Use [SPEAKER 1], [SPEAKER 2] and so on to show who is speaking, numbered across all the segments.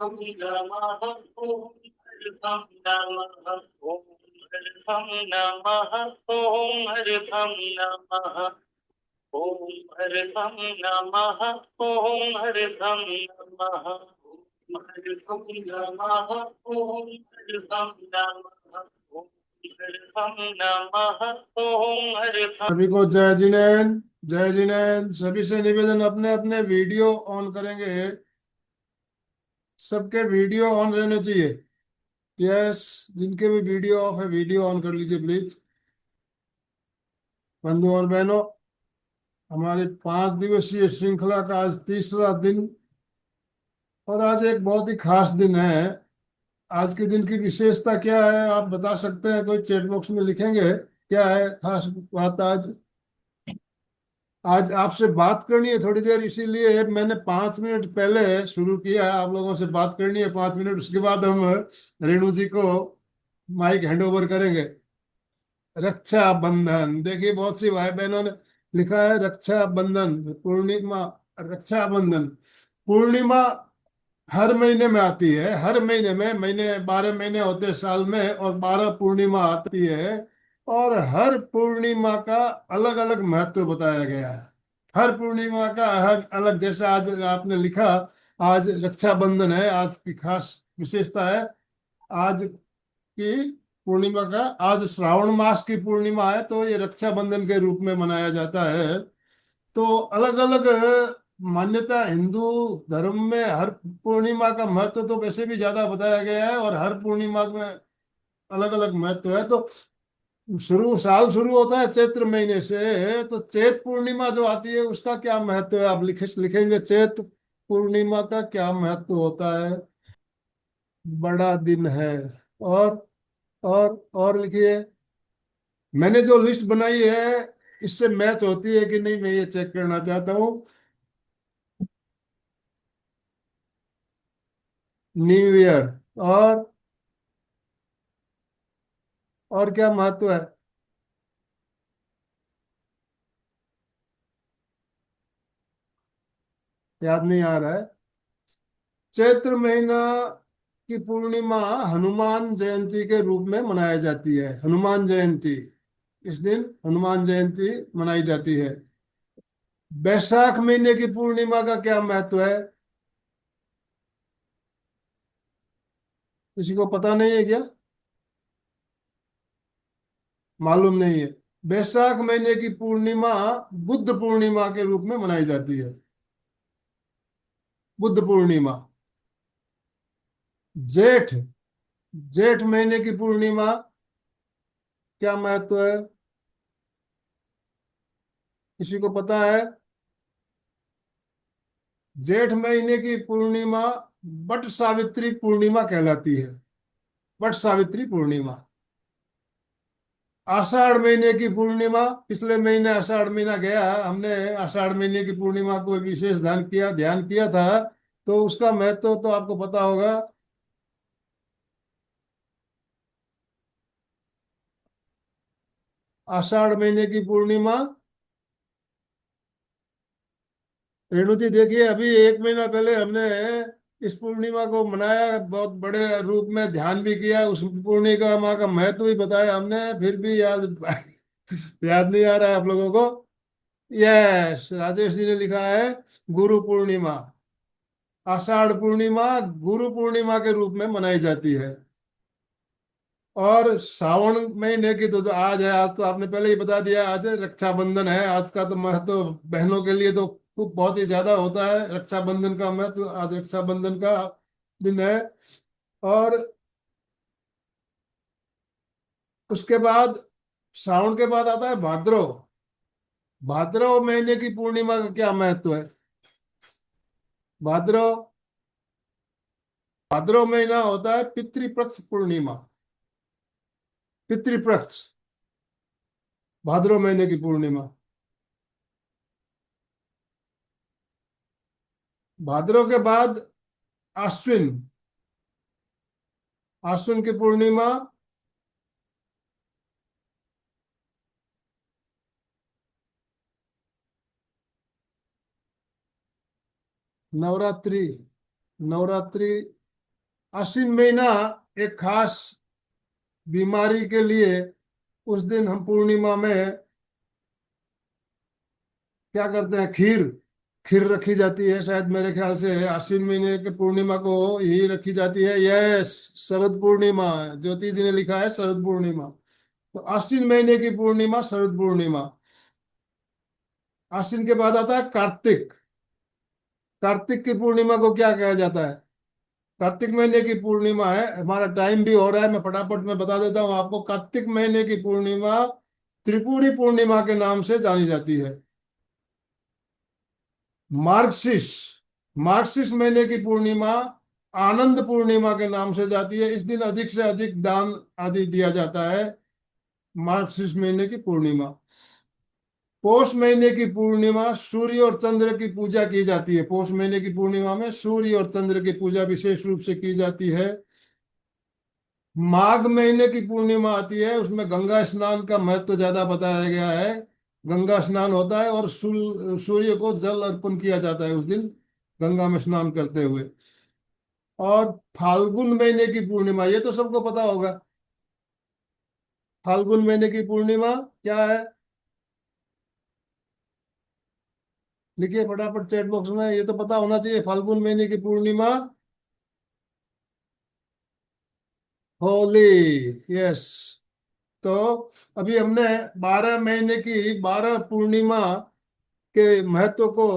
[SPEAKER 1] नमः ओम हरिभम नमः ओम हरिभम नमः ओम हरिभम नमः ओम हरिभम नमः ओम हरिभम नमः ओम हरिभम नमः ओम हरिभम नमः ओम हरिभम नमः ओम हरिभम।
[SPEAKER 2] सभी को जय जिनेन्द्र। जय जिनेन्द्र। सभी से निवेदन, अपने अपने वीडियो ऑन करेंगे। सबके वीडियो ऑन रहने चाहिए। यस, जिनके भी वीडियो ऑफ है वीडियो ऑन कर लीजिए प्लीज। बंधु और बहनों, हमारी 5 दिवसीय श्रृंखला का आज तीसरा दिन, और आज एक बहुत ही खास दिन है। आज के दिन की विशेषता क्या है, आप बता सकते हैं? कोई चैट बॉक्स में लिखेंगे क्या है खास बात आज? आज आपसे बात करनी है थोड़ी देर, इसीलिए मैंने 5 मिनट पहले शुरू किया है। आप लोगों से बात करनी है 5 मिनट, उसके बाद हम रेणु जी को माइक हैंड ओवर करेंगे। रक्षा बंधन, देखिए बहुत सी भाई बहनों ने लिखा है रक्षा बंधन, पूर्णिमा। रक्षा बंधन पूर्णिमा हर महीने में आती है। हर महीने में, महीने 12 महीने होते हैं साल में, और 12 पूर्णिमा आती है। और हर पूर्णिमा का अलग अलग महत्व बताया गया है। हर पूर्णिमा का हर अलग, जैसे आज आपने लिखा, आज रक्षाबंधन है, आज की खास विशेषता है। आज की पूर्णिमा का, आज श्रावण मास की पूर्णिमा है, तो ये रक्षाबंधन के रूप में मनाया जाता है। तो अलग अलग मान्यता हिंदू धर्म में, हर पूर्णिमा का महत्व तो वैसे भी ज्यादा बताया गया है, और हर पूर्णिमा में अलग अलग महत्व है। तो साल शुरू होता है चैत्र महीने से, तो चैत पूर्णिमा जो आती है उसका क्या महत्व है? आप लिखेंगे चैत पूर्णिमा का क्या महत्व होता है? बड़ा दिन है। और और लिखिए। मैंने जो लिस्ट बनाई है, इससे मैच होती है कि नहीं, मैं ये चेक करना चाहता हूँ। New year. और और क्या महत्व है? याद नहीं आ रहा है। चैत्र महीना की पूर्णिमा हनुमान जयंती के रूप में मनाई जाती है। हनुमान जयंती, इस दिन हनुमान जयंती मनाई जाती है। बैसाख महीने की पूर्णिमा का क्या महत्व है? किसी को पता नहीं है क्या? मालूम नहीं है। बैसाख महीने की पूर्णिमा बुद्ध पूर्णिमा के रूप में मनाई जाती है। बुद्ध पूर्णिमा। जेठ, जेठ महीने की पूर्णिमा क्या महत्व है? किसी को पता है? जेठ महीने की पूर्णिमा बट सावित्री पूर्णिमा कहलाती है। बट सावित्री पूर्णिमा। आषाढ़ महीने की पूर्णिमा, पिछले महीने आषाढ़ महीना गया, हमने आषाढ़ महीने की पूर्णिमा को विशेष ध्यान किया था। तो उसका महत्व तो आपको पता होगा। आषाढ़ महीने की पूर्णिमा, रेणु जी देखिए, अभी 1 महीना पहले हमने इस पूर्णिमा को मनाया, बहुत बड़े रूप में ध्यान भी किया, उस पूर्णिमा का महत्व भी बताया हमने, फिर भी याद याद नहीं आ रहा है आप लोगों को। यस, राजेश जी ने लिखा है गुरु पूर्णिमा। आषाढ़ पूर्णिमा गुरु पूर्णिमा के रूप में मनाई जाती है। और श्रावण महीने की तो जो आज है, आज तो आपने पहले ही बता दिया, आज रक्षाबंधन है। आज का तो महत्व बहनों के लिए तो खूब बहुत ही ज्यादा होता है। रक्षाबंधन का महत्व, आज रक्षाबंधन का दिन है। और उसके बाद, श्रावण के बाद आता है भाद्रव। भाद्रव महीने की पूर्णिमा का क्या महत्व है? भाद्रव, भाद्रव महीना होता है पितृपक्ष पूर्णिमा। पितृपक्ष, भाद्रव महीने की पूर्णिमा। भाद्रव के बाद आश्विन। आश्विन की पूर्णिमा नवरात्रि। नवरात्रि आश्विन महीना एक खास बीमारी के लिए, उस दिन हम पूर्णिमा में क्या करते हैं, खीर खीर रखी जाती है। शायद मेरे ख्याल से आश्विन महीने के पूर्णिमा को यही रखी जाती है। यस, शरद पूर्णिमा। ज्योति जी ने लिखा है शरद पूर्णिमा। तो आश्विन महीने की पूर्णिमा शरद पूर्णिमा। आश्विन के बाद आता है कार्तिक। कार्तिक की पूर्णिमा को क्या कहा जाता है? कार्तिक महीने की पूर्णिमा है, हमारा टाइम भी हो रहा है, मैं फटाफट में बता देता हूँ आपको। कार्तिक महीने की पूर्णिमा त्रिपुरी पूर्णिमा के नाम से जानी जाती है। मार्गशीर्ष मार्गशीर्ष महीने की पूर्णिमा आनंद पूर्णिमा के नाम से जाती है। इस दिन अधिक से अधिक दान आदि दिया जाता है। मार्गशीर्ष महीने की पूर्णिमा। पौष महीने की पूर्णिमा सूर्य और चंद्र की पूजा की जाती है। पौष महीने की पूर्णिमा में सूर्य और चंद्र की पूजा विशेष रूप से की जाती है। माघ महीने की पूर्णिमा आती है, उसमें गंगा स्नान का महत्व ज्यादा बताया गया है। गंगा स्नान होता है और सूर्य को जल अर्पण किया जाता है उस दिन, गंगा में स्नान करते हुए। और फाल्गुन महीने की पूर्णिमा, ये तो सबको पता होगा। फाल्गुन महीने की पूर्णिमा क्या है? लिखिए फटाफट चैट बॉक्स में, ये तो पता होना चाहिए। फाल्गुन महीने की पूर्णिमा होली। यस। तो अभी हमने 12 महीने की 12 पूर्णिमा के महत्व को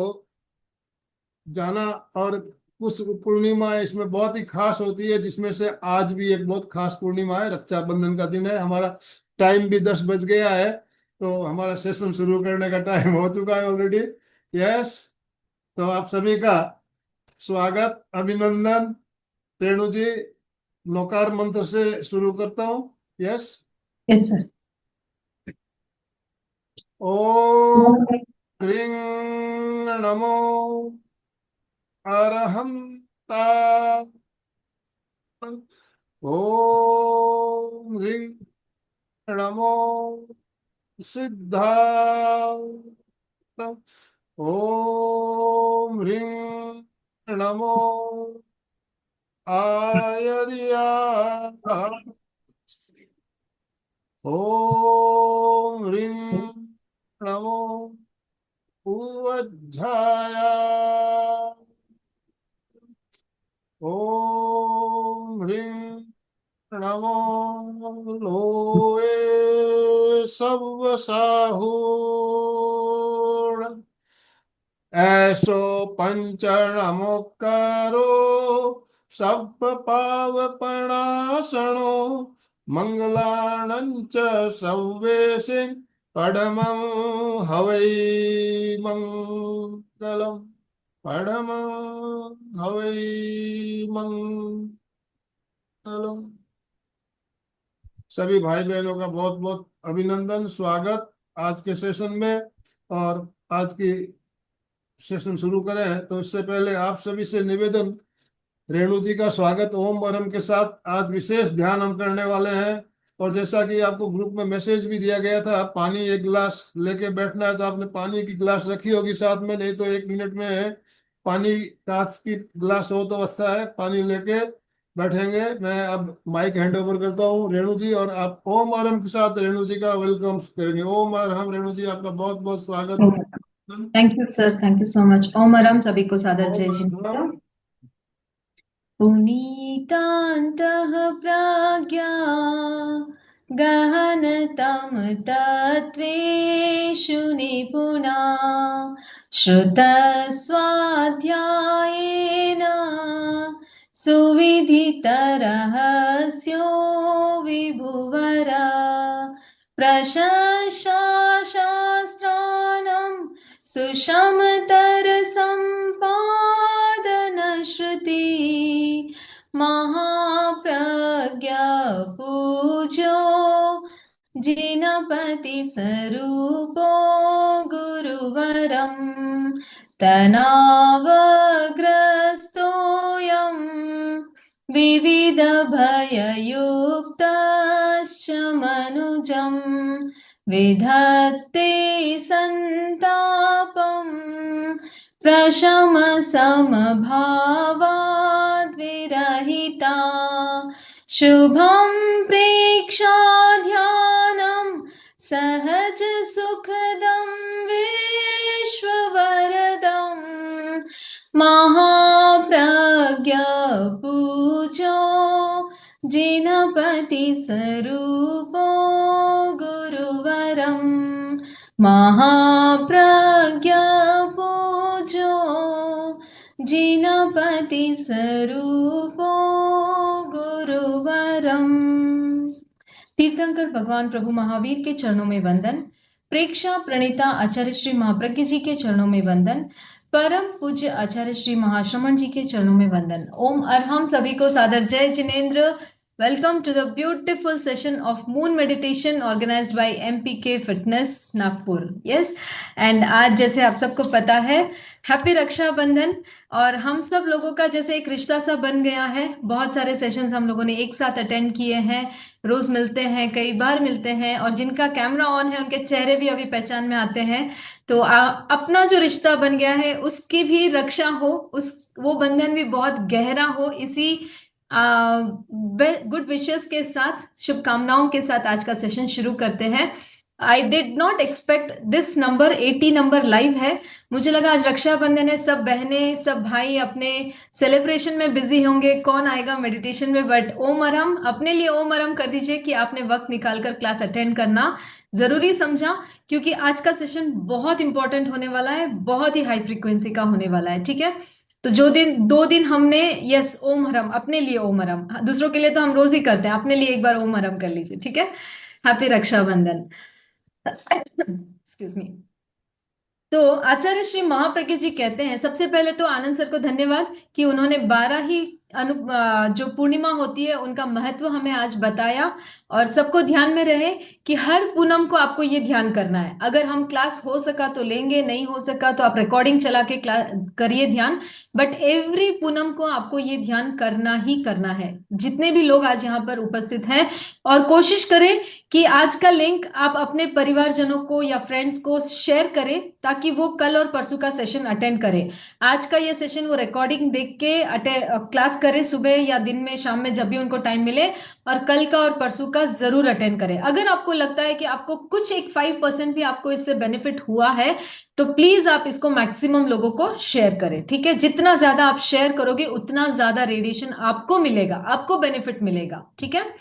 [SPEAKER 2] जाना। और कुछ पूर्णिमा इसमें बहुत ही खास होती है, जिसमें से आज भी एक बहुत खास पूर्णिमा है। रक्षाबंधन का दिन है। हमारा टाइम भी 10 बज गया है, तो हमारा सेशन शुरू करने का टाइम हो चुका है ऑलरेडी। यस। तो आप सभी का स्वागत, अभिनंदन। रेणु जी, नौकार मंत्र से शुरू करता हूँ। यस।
[SPEAKER 3] Yes sir.
[SPEAKER 2] ओम ह्रीं नमो अरहंता। ओम ह्रीं नमो सिद्धाय। ओम ह्रीं नमो आयर्याय। ओम ह्रीं नमो उवज्झाय। ओम ह्रीं नमो लोए सव्वसाहूण। ऐसो पंचणमुक्कारो सप्प पावपणासनो मंगलानं च सव्वेशिं पडमं हवै मंगलम्। पडमं हवै मंगलम्। सभी भाई बहनों का बहुत बहुत अभिनंदन, स्वागत आज के सेशन में। और आज की सेशन शुरू करें तो इससे पहले आप सभी से निवेदन, रेणु जी का स्वागत ओम वरम के साथ। आज विशेष ध्यान हम करने वाले हैं। और जैसा कि आपको ग्रुप में मैसेज भी दिया गया था, पानी एक गिलास लेके बैठना है, तो आपने पानी की गिलास रखी होगी साथ में, नहीं तो 1 मिनट में पानी, कांच की गिलास हो तो अच्छा है, पानी लेके बैठेंगे। मैं अब माइक हैंड ओवर करता हूँ रेणु जी, और आप ओम वरम के साथ रेणु जी का वेलकम करेंगे। ओम वरम। रेणु जी, आपका बहुत बहुत स्वागत।
[SPEAKER 3] Thank you sir, thank you so much. Om Arham, सभी को सादर
[SPEAKER 2] ओम
[SPEAKER 3] जय
[SPEAKER 2] वरम।
[SPEAKER 3] श्री। पुनीतान्तः प्रज्ञा गहनतम तत्त्वेषु निपुणा श्रुतस्वाध्यायेन सुविदितरहस्यो विभुवरा प्रशंसाशास्त्राणां सुषमतरसम्पादनश्रुति महाप्रज्ञा पूज्यो जिनपति स्वरूपो गुरुवरं तनावग्रस्तोऽयं विविधभययुक्तश्च मनुजं विधत्ते सन्तापं प्रशमसमभावाद्विरक्तः प्रहिता शुभं प्रेक्षा ध्यानं सहज सुखदं विश्ववरदं महाप्रज्ञा पूजो जिनपति स्वरूपो गुरुवरं महाप्रज्ञा पूजो जिनपति स्वरूपो गुरुवरम। तीर्थंकर भगवान प्रभु महावीर के चरणों में वंदन। प्रेक्षा प्रणीता आचार्य श्री महाप्रज्ञ जी के चरणों में वंदन। परम पूज्य आचार्य श्री महाश्रमण जी के चरणों में वंदन। ओम अर्हम सभी को सादर जय Jinendra. Welcome to the beautiful session of moon meditation organized by MPK Fitness Nagpur. Yes, and आज जैसे आप सबको पता है हैप्पी रक्षाबंधन और हम सब लोगों का जैसे एक रिश्ता सा बन गया है। बहुत सारे सेशंस हम लोगों ने एक साथ अटेंड किए हैं, रोज मिलते हैं, कई बार मिलते हैं और जिनका कैमरा ऑन है उनके चेहरे भी अभी पहचान में आते हैं। तो अपना जो रिश्ता बन गया है उसकी भी रक्षा हो, वो बंधन भी बहुत गहरा हो। इसी गुड विशेस के साथ, शुभकामनाओं के साथ आज का सेशन शुरू करते हैं। I did not expect this number 80 number live है। मुझे लगा आज रक्षाबंधन है, सब बहनें सब भाई अपने सेलिब्रेशन में बिजी होंगे, कौन आएगा मेडिटेशन में। बट ओम अरहम, अपने लिए ओम अरहम कर दीजिए कि आपने वक्त निकालकर क्लास अटेंड करना जरूरी समझा, क्योंकि आज का सेशन बहुत इंपॉर्टेंट होने वाला है, बहुत ही हाई फ्रीक्वेंसी का होने वाला है। ठीक है, तो जो दिन 2 दिन हमने यस ओम हरम, अपने लिए ओम हरम, दूसरों के लिए तो हम रोज ही करते हैं, अपने लिए एक बार ओम हरम कर लीजिए। ठीक है, हैप्पी रक्षाबंधन। Excuse me. तो आचार्य श्री महाप्रज्ञ जी कहते हैं, सबसे पहले तो आनंद सर को धन्यवाद कि उन्होंने 12 ही जो पूर्णिमा होती है उनका महत्व हमें आज बताया। और सबको ध्यान में रहे कि हर पूनम को आपको ये ध्यान करना है। अगर हम क्लास हो सका तो लेंगे, नहीं हो सका तो आप रिकॉर्डिंग चला के करिए ध्यान, बट एवरी पूनम को आपको ये ध्यान करना ही करना है, जितने भी लोग आज यहाँ पर उपस्थित हैं। और कोशिश करें कि आज का लिंक आप अपने परिवारजनों को या फ्रेंड्स को शेयर करें ताकि वो कल और परसों का सेशन अटेंड करें। आज का ये सेशन वो रिकॉर्डिंग देख के क्लास करें, सुबह या दिन में, शाम में, जब भी उनको टाइम मिले, और कल का और परसों का जरूर अटेंड करें। अगर आपको लगता है कि आपको कुछ एक 5% भी आपको इससे बेनिफिट हुआ है तो प्लीज आप इसको मैक्सिमम लोगों को शेयर करें। ठीक है, जितना ज्यादा आप शेयर करोगे उतना ज्यादा रेडिएशन आपको मिलेगा, आपको बेनिफिट मिलेगा। ठीक है,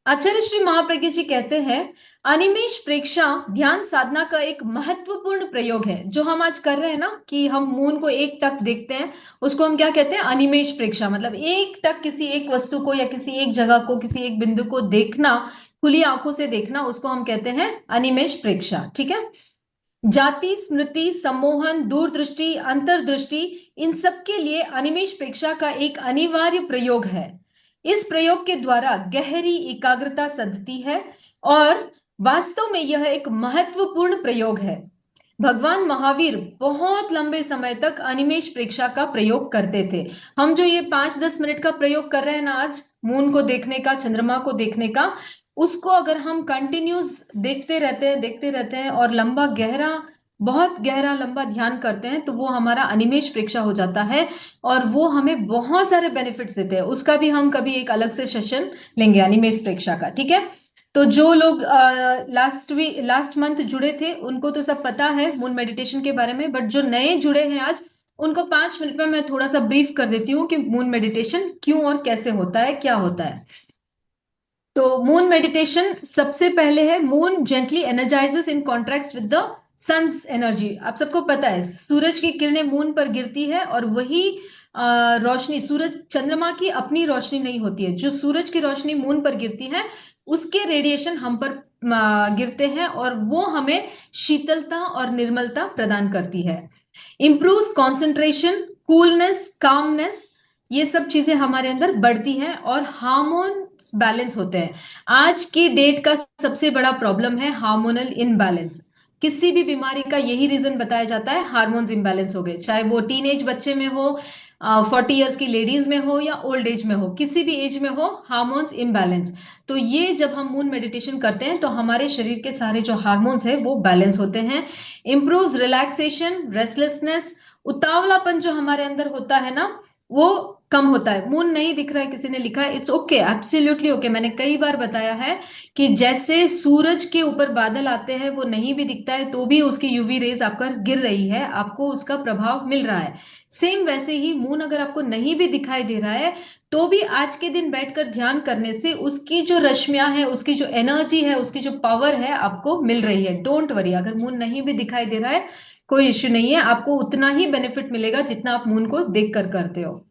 [SPEAKER 3] आचार्य श्री महाप्रज्ञ जी कहते हैं, अनिमेष प्रेक्षा ध्यान साधना का एक महत्वपूर्ण प्रयोग है। जो हम आज कर रहे हैं ना, कि हम मून को एक टक देखते हैं, उसको हम क्या कहते हैं, अनिमेष प्रेक्षा। मतलब एक टक किसी एक वस्तु को या किसी एक जगह को, किसी एक बिंदु को देखना, खुली आंखों से देखना, उसको हम कहते हैं अनिमेष प्रेक्षा। ठीक है, जाति, स्मृति, सम्मोहन, दूरदृष्टि, अंतर्दृष्टि, इन सब के लिए अनिमेष प्रेक्षा का एक अनिवार्य प्रयोग है। इस प्रयोग के द्वारा गहरी एकाग्रता सधती है और वास्तव में यह एक महत्वपूर्ण प्रयोग है। भगवान महावीर बहुत लंबे समय तक अनिमेष प्रेक्षा का प्रयोग करते थे। हम जो ये 5-10 मिनट का प्रयोग कर रहे हैं ना आज, मून को देखने का, चंद्रमा को देखने का, उसको अगर हम कंटिन्यूस देखते रहते हैं और लंबा गहरा, बहुत गहरा लंबा ध्यान करते हैं, तो वो हमारा अनिमेष प्रेक्षा हो जाता है और वो हमें बहुत सारे बेनिफिट्स देते हैं। उसका भी हम कभी एक अलग से सेशन लेंगे अनिमेष प्रेक्षा का। ठीक है, तो जो लोग लास्ट मंथ जुड़े थे उनको तो सब पता है मून मेडिटेशन के बारे में, बट जो नए जुड़े हैं आज, उनको 5 मिनट में मैं थोड़ा सा ब्रीफ कर देती हूँ कि मून मेडिटेशन क्यों और कैसे होता है, क्या होता है। तो मून मेडिटेशन सबसे पहले है, moon gently energises in contracts with the sun's energy. आप सबको पता है सूरज की किरणें मून पर गिरती है और वही रोशनी, सूरज चंद्रमा की अपनी रोशनी नहीं होती है, जो सूरज की रोशनी मून पर गिरती है उसके रेडिएशन हम पर गिरते हैं और वो हमें शीतलता और निर्मलता प्रदान करती है। इंप्रूव्स कंसंट्रेशन, कूलनेस, कामनेस, ये सब चीजें हमारे अंदर बढ़ती हैं और हार्मोन्स बैलेंस होते हैं। आज की डेट का सबसे बड़ा प्रॉब्लम है हार्मोनल इनबैलेंस। किसी भी बीमारी का यही रीजन बताया जाता है, हार्मोन्स इनबैलेंस हो गए, चाहे वो टीनेज बच्चे में हो, 40 इयर्स की लेडीज में हो या ओल्ड एज में हो, किसी भी एज में हो, हार्मोन्स इम्बैलेंस। तो ये जब हम मून मेडिटेशन करते हैं तो हमारे शरीर के सारे जो हार्मोन्स है वो बैलेंस होते हैं। इंप्रूव्स रिलैक्सेशन, रेस्टलेसनेस, उतावलापन जो हमारे अंदर होता है ना, वो कम होता है। मून नहीं दिख रहा है, किसी ने लिखा है, इट्स ओके, एब्सोल्युटली ओके। मैंने कई बार बताया है कि जैसे सूरज के ऊपर बादल आते हैं, वो नहीं भी दिखता है तो भी उसकी यूवी रेज आप पर गिर रही है, आपको उसका प्रभाव मिल रहा है। सेम वैसे ही मून अगर आपको नहीं भी दिखाई दे रहा है तो भी आज के दिन बैठकर ध्यान करने से उसकी जो रश्मियां है, उसकी जो एनर्जी है, उसकी जो पावर है आपको मिल रही है। डोंट वरी, अगर मून नहीं भी दिखाई दे रहा है कोई इश्यू नहीं है, आपको उतना ही बेनिफिट मिलेगा जितना आप मून को देख कर करते हो।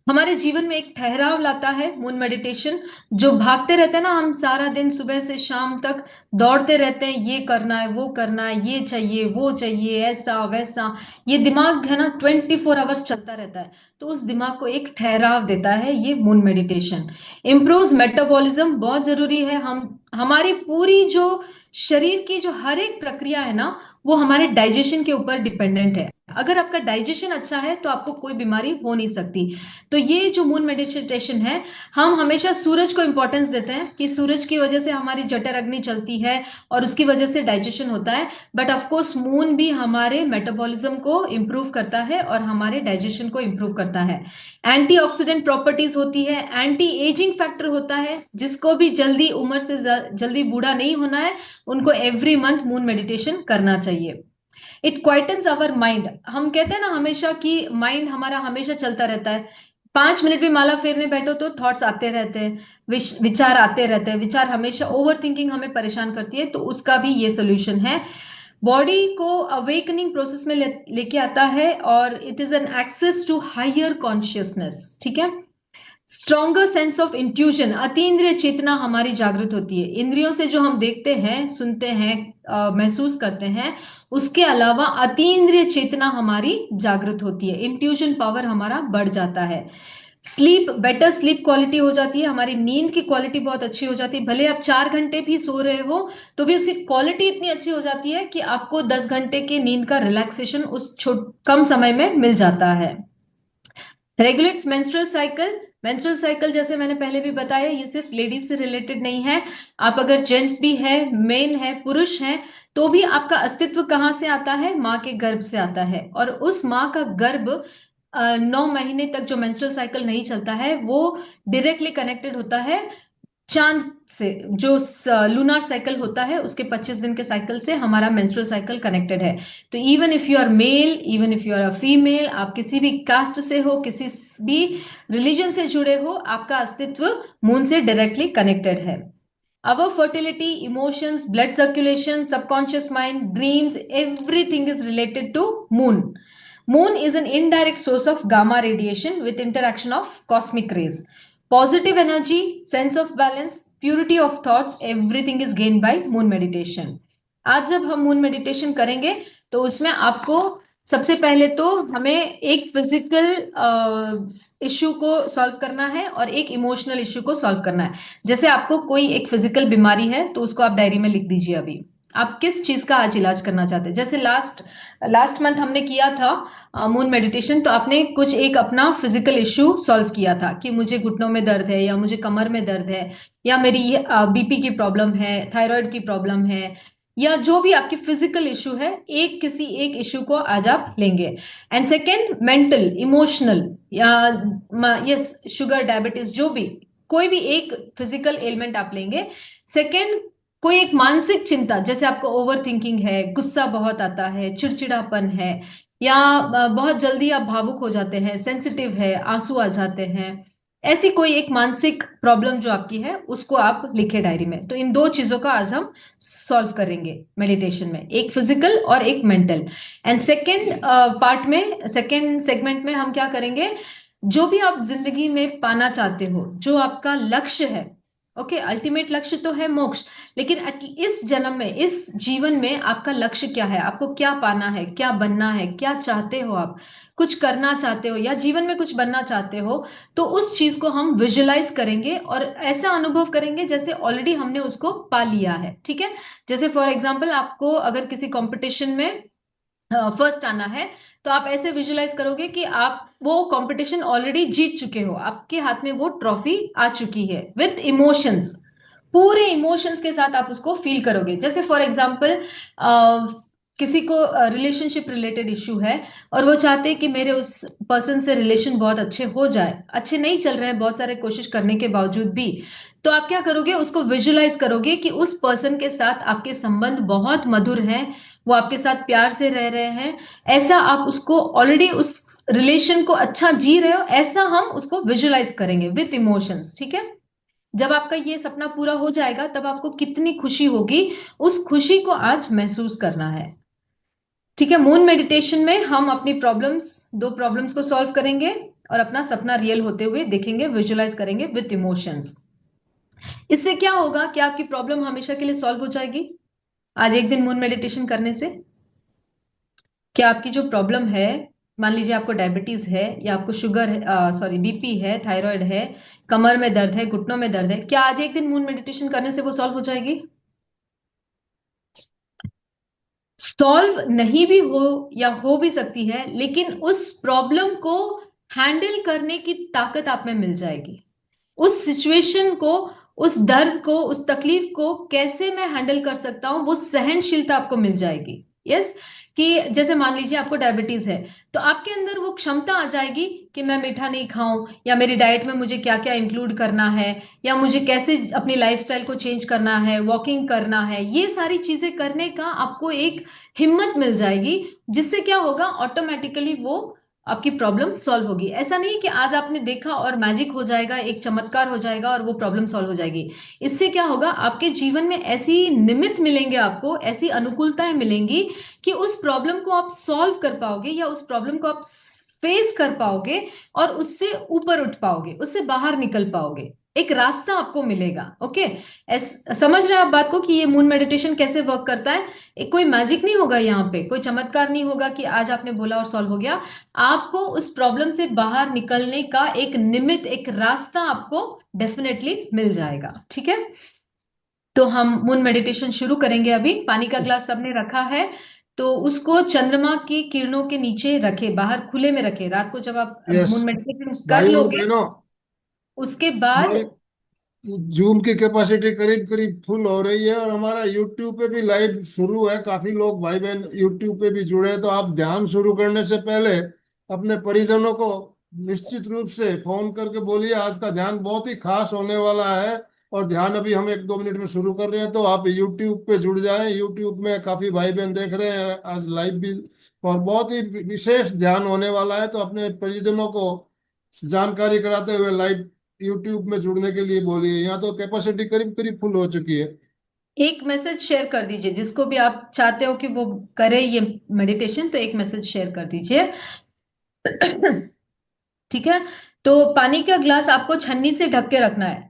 [SPEAKER 3] हमारे जीवन में एक ठहराव लाता है मून मेडिटेशन। जो भागते रहते हैं ना हम सारा दिन सुबह से शाम तक, दौड़ते रहते हैं, ये करना है वो करना है, ये चाहिए वो चाहिए, ऐसा वैसा, ये दिमाग है ना 24 आवर्स चलता रहता है। तो उस दिमाग को एक ठहराव देता है ये मून मेडिटेशन। इम्प्रूव्स मेटाबॉलिज्म, बहुत जरूरी है। हम हमारी पूरी जो शरीर की जो हर एक प्रक्रिया है ना, वो हमारे डाइजेशन के ऊपर डिपेंडेंट है। अगर आपका डाइजेशन अच्छा है तो आपको कोई बीमारी हो नहीं सकती। तो ये जो मून मेडिटेशन है, हम हमेशा सूरज को इंपॉर्टेंस देते हैं कि सूरज की वजह से हमारी जठर अग्नि चलती है और उसकी वजह से डाइजेशन होता है। बट ऑफ कोर्स मून भी हमारे मेटाबॉलिज्म को इंप्रूव करता है और हमारे डाइजेशन को इंप्रूव करता है। एंटीऑक्सीडेंट प्रॉपर्टीज होती है, एंटी एजिंग फैक्टर होता है। जिसको भी जल्दी उम्र से जल्दी बूढ़ा नहीं होना है, उनको एवरी मंथ मून मेडिटेशन करना चाहिए। It quietens our mind. हम कहते हैं ना हमेशा कि माइंड हमारा हमेशा चलता रहता है। 5 मिनट भी माला फेरने बैठो तो थॉट्स आते रहते हैं, विचार आते रहते हैं। विचार हमेशा ओवर थिंकिंग हमें परेशान करती है, तो उसका भी ये सोल्यूशन है। बॉडी को अवेकनिंग प्रोसेस में लेके आता है और it is an access to higher consciousness. ठीक है। स्ट्रॉन्गर सेंस ऑफ इंट्यूशन, अतीन्द्रिय चेतना हमारी जागृत होती है। इंद्रियों से जो हम देखते हैं, सुनते हैं, महसूस करते हैं, उसके अलावा अतीन्द्रिय चेतना हमारी जागृत होती है। इंट्यूशन पावर हमारा बढ़ जाता है। स्लीप, बेटर स्लीप क्वालिटी हो जाती है, हमारी नींद की क्वालिटी बहुत अच्छी हो जाती है। भले आप 4 घंटे भी सो रहे हो तो भी उसकी क्वालिटी इतनी अच्छी हो जाती है कि आपको 10 घंटे की नींद का रिलैक्सेशन उस कम समय में मिल जाता है। Regulates menstrual cycle. Menstrual cycle जैसे मैंने पहले भी बताया, ये सिर्फ लेडीज से रिलेटेड नहीं है। आप अगर जेंट्स भी है, मेन है, पुरुष है, तो भी आपका अस्तित्व कहाँ से आता है? माँ के गर्भ से आता है। और उस माँ का गर्भ 9 महीने तक जो मेंस्ट्रुअल साइकिल नहीं चलता है, वो डायरेक्टली कनेक्टेड होता है चांद से। जो लूनार साइकिल होता है उसके 25 दिन के साइकिल से हमारा मेंस्ट्रुअल साइकिल कनेक्टेड है। तो even if you are male, even if you are a female, आप किसी भी कास्ट से हो, किसी भी रिलीजन से जुड़े हो, आपका अस्तित्व मून से डायरेक्टली कनेक्टेड है। Our fertility, emotions, blood circulation, subconscious mind, dreams, everything is related to moon. Moon is an indirect source of gamma radiation with interaction of cosmic rays. Positive energy, sense of balance, purity of thoughts, everything is gained by moon meditation. आज जब हम moon meditation करेंगे तो उसमें आपको सबसे पहले तो हमें एक फिजिकल इश्यू को सॉल्व करना है और एक इमोशनल इश्यू को सॉल्व करना है। जैसे आपको कोई एक फिजिकल बीमारी है तो उसको आप डायरी में लिख दीजिए अभी आप किस चीज का आज इलाज करना चाहते हैं। जैसे लास्ट लास्ट मंथ हमने किया था मून मेडिटेशन, तो आपने कुछ एक अपना फिजिकल इश्यू सॉल्व किया था कि मुझे घुटनों में दर्द है, या मुझे कमर में दर्द है, या मेरी बीपी की प्रॉब्लम है, थायराइड की प्रॉब्लम है, या जो भी आपकी फिजिकल इश्यू है, एक किसी एक इश्यू को आज आप लेंगे। एंड सेकेंड, मेंटल, इमोशनल, या यस शुगर, डायबिटीज, जो भी कोई भी एक फिजिकल एलिमेंट आप लेंगे। सेकेंड, कोई एक मानसिक चिंता, जैसे आपको ओवर थिंकिंग है, गुस्सा बहुत आता है, चिड़चिड़ापन है, या बहुत जल्दी आप भावुक हो जाते हैं, सेंसिटिव है, आंसू आ जाते हैं, ऐसी कोई एक मानसिक प्रॉब्लम जो आपकी है उसको आप लिखे डायरी में। तो इन दो चीजों का आज हम सॉल्व करेंगे मेडिटेशन में, एक फिजिकल और एक मेंटल। एंड सेकेंड पार्ट में, सेकेंड सेगमेंट में हम क्या करेंगे, जो भी आप जिंदगी में पाना चाहते हो, जो आपका लक्ष्य है, ओके, अल्टीमेट लक्ष्य तो है मोक्ष, लेकिन इस जन्म में, इस जीवन में आपका लक्ष्य क्या है, आपको क्या पाना है, क्या बनना है, क्या चाहते हो आप, कुछ करना चाहते हो या जीवन में कुछ बनना चाहते हो, तो उस चीज को हम विजुलाइज करेंगे और ऐसा अनुभव करेंगे जैसे ऑलरेडी हमने उसको पा लिया है। ठीक है। जैसे फॉर एग्जाम्पल, आपको अगर किसी कंपटीशन में फर्स्ट आना है, तो आप ऐसे विजुलाइज करोगे कि आप वो कंपटीशन ऑलरेडी जीत चुके हो, आपके हाथ में वो ट्रॉफी आ चुकी है, विथ इमोशंस, पूरे इमोशंस के साथ आप उसको फील करोगे। जैसे फॉर एग्जाम्पल किसी को रिलेशनशिप रिलेटेड इशू है और वो चाहते हैं कि मेरे उस पर्सन से रिलेशन बहुत अच्छे हो जाए, अच्छे नहीं चल रहे हैं बहुत सारे कोशिश करने के बावजूद भी, तो आप क्या करोगे, उसको विजुलाइज करोगे कि उस पर्सन के साथ आपके संबंध बहुत मधुर हैं, वो आपके साथ प्यार से रह रहे हैं, ऐसा आप उसको ऑलरेडी उस रिलेशन को अच्छा जी रहे हो, ऐसा हम उसको विजुलाइज करेंगे विथ इमोशंस। ठीक है, जब आपका ये सपना पूरा हो जाएगा तब आपको कितनी खुशी होगी, उस खुशी को आज महसूस करना है। ठीक है, मून मेडिटेशन में हम अपनी प्रॉब्लम्स, 2 प्रॉब्लम्स को सॉल्व करेंगे और अपना सपना रियल होते हुए देखेंगे, विजुलाइज करेंगे विथ इमोशंस। इससे क्या होगा कि आपकी प्रॉब्लम हमेशा के लिए सॉल्व हो जाएगी आज एक दिन मून मेडिटेशन करने से। क्या आपकी जो प्रॉब्लम है, मान लीजिए आपको डायबिटीज है या आपको शुगर है, सॉरी बीपी है, थायराइड है, कमर में दर्द है, घुटनों में दर्द है, क्या आज एक दिन मून मेडिटेशन करने से वो सॉल्व हो जाएगी? सॉल्व नहीं भी हो या हो भी सकती है, लेकिन उस प्रॉब्लम को हैंडल करने की ताकत आप में मिल जाएगी। उस सिचुएशन को, उस दर्द को, उस तकलीफ को कैसे मैं हैंडल कर सकता हूं, वो सहनशीलता आपको मिल जाएगी। यस, कि जैसे मान लीजिए आपको डायबिटीज है, तो आपके अंदर वो क्षमता आ जाएगी कि मैं मीठा नहीं खाऊं, या मेरी डाइट में मुझे क्या क्या इंक्लूड करना है, या मुझे कैसे अपनी लाइफस्टाइल को चेंज करना है, वॉकिंग करना है, ये सारी चीजें करने का आपको एक हिम्मत मिल जाएगी, जिससे क्या होगा, ऑटोमेटिकली वो आपकी प्रॉब्लम सॉल्व होगी। ऐसा नहीं कि आज आपने देखा और मैजिक हो जाएगा, एक चमत्कार हो जाएगा और वो प्रॉब्लम सॉल्व हो जाएगी। इससे क्या होगा, आपके जीवन में ऐसी निमित्त मिलेंगे, आपको ऐसी अनुकूलताएं मिलेंगी कि उस प्रॉब्लम को आप सॉल्व कर पाओगे, या उस प्रॉब्लम को आप फेस कर पाओगे और उससे ऊपर उठ पाओगे, उससे बाहर निकल पाओगे, एक रास्ता आपको मिलेगा। ओके, समझ रहे हैं आप बात को कि ये मून मेडिटेशन कैसे वर्क करता है? कोई मैजिक नहीं होगा, यहाँ पे कोई चमत्कार नहीं होगा कि आज आपने बोला और सॉल्व हो गया। आपको उस प्रॉब्लम से बाहर निकलने का एक निमित्त, एक रास्ता आपको डेफिनेटली मिल जाएगा। ठीक है, तो हम मून मेडिटेशन शुरू करेंगे। अभी पानी का ग्लास सबने रखा है, तो उसको चंद्रमा की किरणों के नीचे रखे, बाहर खुले में रखे। रात को जब आप
[SPEAKER 2] यस
[SPEAKER 3] मून मेडिटेशन कर
[SPEAKER 2] भाई और
[SPEAKER 3] लोगे,
[SPEAKER 2] बहनों,
[SPEAKER 3] उसके बाद
[SPEAKER 2] हमारी जूम की कैपेसिटी करीब करीब फुल हो रही है और हमारा यूट्यूब पे भी लाइव शुरू है। काफी लोग भाई बहन यूट्यूब पे भी जुड़े हैं। तो आप ध्यान शुरू करने से पहले अपने परिजनों को निश्चित रूप से फोन करके बोलिए आज का ध्यान बहुत ही खास होने वाला है। और ध्यान अभी हम 1-2 मिनट में शुरू कर रहे हैं, तो आप यूट्यूब पे जुड़ जाएं। यूट्यूब में काफी भाई बहन देख रहे हैं आज लाइव भी, और बहुत ही विशेष ध्यान होने वाला है। तो अपने परिजनों को जानकारी कराते हुए लाइव यूट्यूब में जुड़ने के लिए बोलिए। यहाँ तो कैपेसिटी करीब करीब फुल हो चुकी है।
[SPEAKER 3] एक मैसेज शेयर कर दीजिए, जिसको भी आप चाहते हो कि वो करे ये मेडिटेशन, तो एक मैसेज शेयर कर दीजिए। ठीक है, तो पानी का ग्लास आपको छन्नी से ढक के रखना है,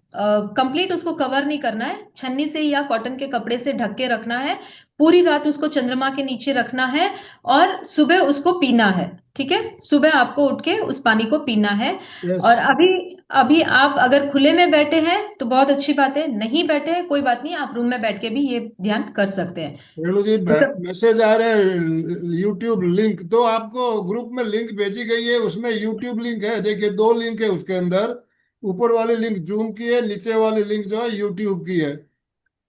[SPEAKER 3] कंप्लीट उसको कवर नहीं करना है, छन्नी से या कॉटन के कपड़े से ढक के रखना है। पूरी रात उसको चंद्रमा के नीचे रखना है और सुबह उसको पीना है। ठीक है, सुबह आपको उठ के उस पानी को पीना है।
[SPEAKER 2] यस
[SPEAKER 3] और अभी अभी आप अगर खुले में बैठे हैं तो बहुत अच्छी बात है, नहीं बैठे हैं कोई बात नहीं, आप रूम में बैठ के भी ये ध्यान कर सकते हैं।
[SPEAKER 2] रेणु जी,
[SPEAKER 3] मतलब
[SPEAKER 2] मैसेज आ रहे हैं यूट्यूब लिंक। तो आपको ग्रुप में लिंक भेजी गई है, उसमें यूट्यूब लिंक है। देखिए 2 लिंक है उसके अंदर। ऊपर वाली लिंक जूम की है, नीचे वाली लिंक जो है यूट्यूब की है।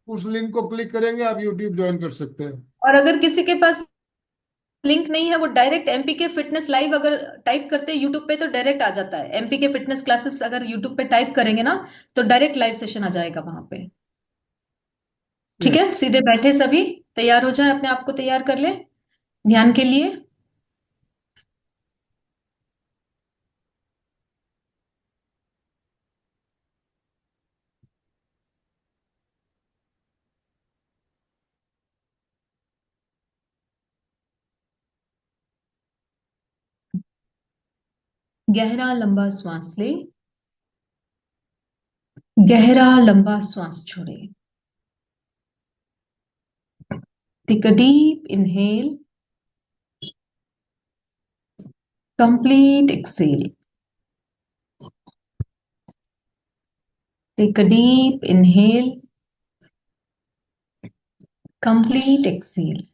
[SPEAKER 2] उस लिंक को क्लिक करेंगे आप यूट्यूब ज्वाइन कर सकते हैं।
[SPEAKER 3] और अगर किसी के पास लिंक नहीं है, वो डायरेक्ट एमपी के फिटनेस लाइव अगर टाइप करते हैं यूट्यूब पे तो डायरेक्ट आ जाता है। एमपी के फिटनेस क्लासेस अगर यूट्यूब पे टाइप करेंगे ना, तो डायरेक्ट लाइव सेशन आ जाएगा वहां पे। ठीक
[SPEAKER 2] यस
[SPEAKER 3] है, सीधे बैठे सभी तैयार हो जाए, अपने आप को तैयार कर ले ध्यान के लिए। गहरा लंबा श्वास ले, गहरा लंबा श्वास छोड़े। Take a deep inhale, complete exhale. Take a deep inhale, complete exhale.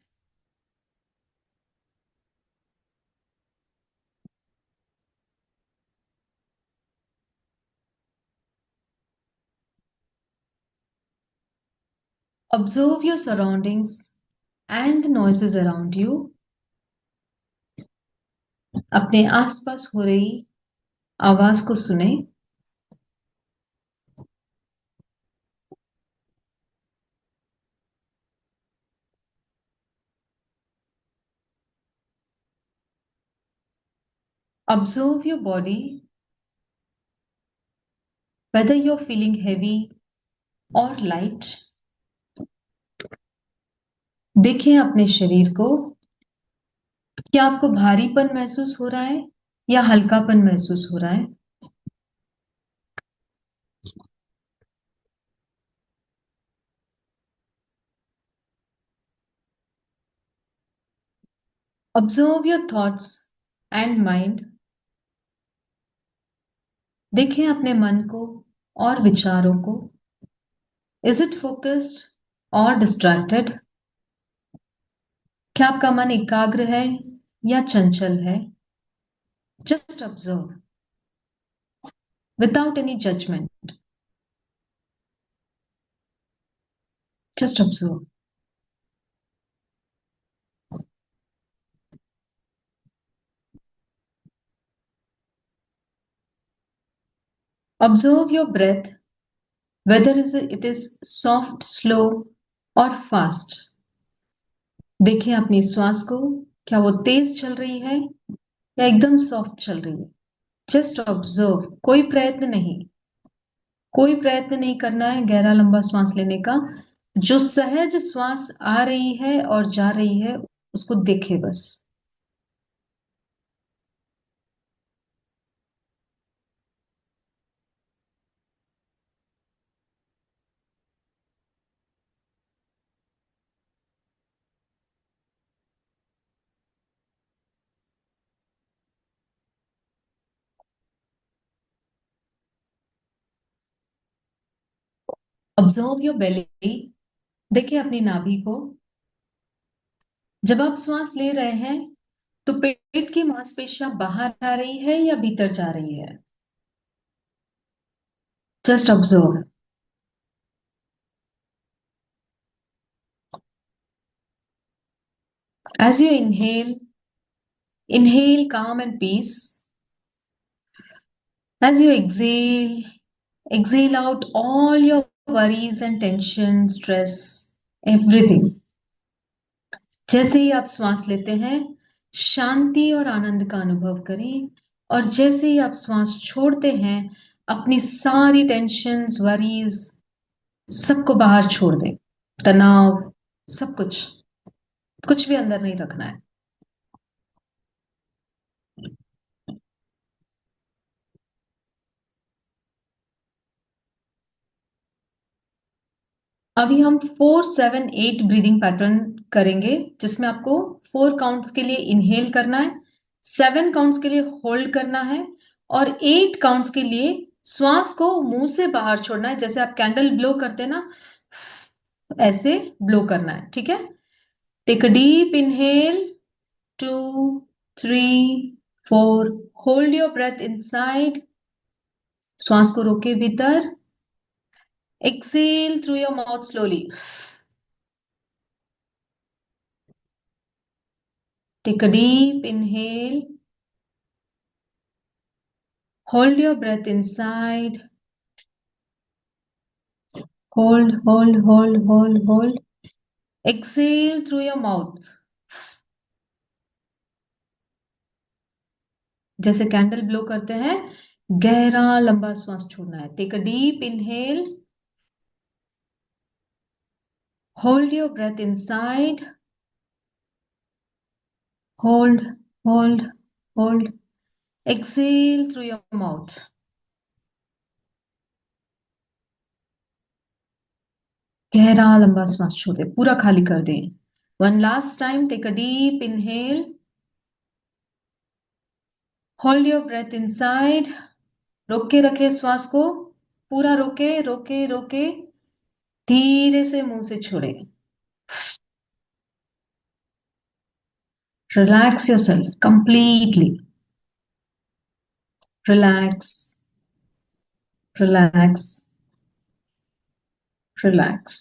[SPEAKER 3] Observe your surroundings. and the noises around you. अपने आसपास हो रही आवाज को सुने. Observe your body, whether you're feeling heavy or light. देखें अपने शरीर को. क्या आपको भारीपन महसूस हो रहा है या हल्कापन महसूस हो रहा है? Observe your thoughts and mind. देखें अपने मन को और विचारों को. Is it focused or distracted? क्या आपका मन एकाग्र है या चंचल है? Just observe without any judgment. Just observe. Observe your breath, whether it is soft, slow or fast. देखें अपनी श्वास को. क्या वो तेज चल रही है या एकदम सॉफ्ट चल रही है? Just observe. कोई प्रयत्न नहीं करना है गहरा लंबा श्वास लेने का. जो सहज श्वास आ रही है और जा रही है उसको देखे बस. Observe your belly. देखिए अपनी नाभि को. जब आप श्वास ले रहे हैं तो पेट की मांसपेशियां बाहर आ रही है या भीतर जा रही है? Just observe. As you inhale calm and peace. As you exhale out all your worries and tension, stress, everything. जैसे ही आप श्वास लेते हैं शांति और आनंद का अनुभव करें, और जैसे ही आप श्वास छोड़ते हैं अपनी सारी टेंशन्स, वरीज सबको बाहर छोड़ दें. तनाव, सब कुछ भी अंदर नहीं रखना है. अभी हम 4-7-8 ब्रीदिंग पैटर्न करेंगे जिसमें आपको 4 काउंट्स के लिए इनहेल करना है, 7 काउंट्स के लिए होल्ड करना है और 8 काउंट्स के लिए श्वास को मुंह से बाहर छोड़ना है. जैसे आप कैंडल ब्लो करते हैं ना, ऐसे ब्लो करना है. ठीक है? Take a deep inhale. 2, 3, 4. Hold your breath inside. श्वास को रोके भीतर. Exhale through your mouth slowly. Take a deep inhale. Hold your breath inside. Hold, hold, hold, hold, hold. Exhale through your mouth. जैसे candle blow करते हैं, गहरा लंबा श्वास छोड़ना है. Take a deep inhale. Hold your breath inside. Hold, hold, hold. Exhale through your mouth. गहरा लंबा श्वास छोड़ दे, पूरा खाली कर दे. One last time. Take a deep inhale. Hold your breath inside. रोक के रखे श्वास को. पूरा रोके रोके रोके धीरे से मुंह से छोड़े. Relax yourself completely. Relax, relax, relax.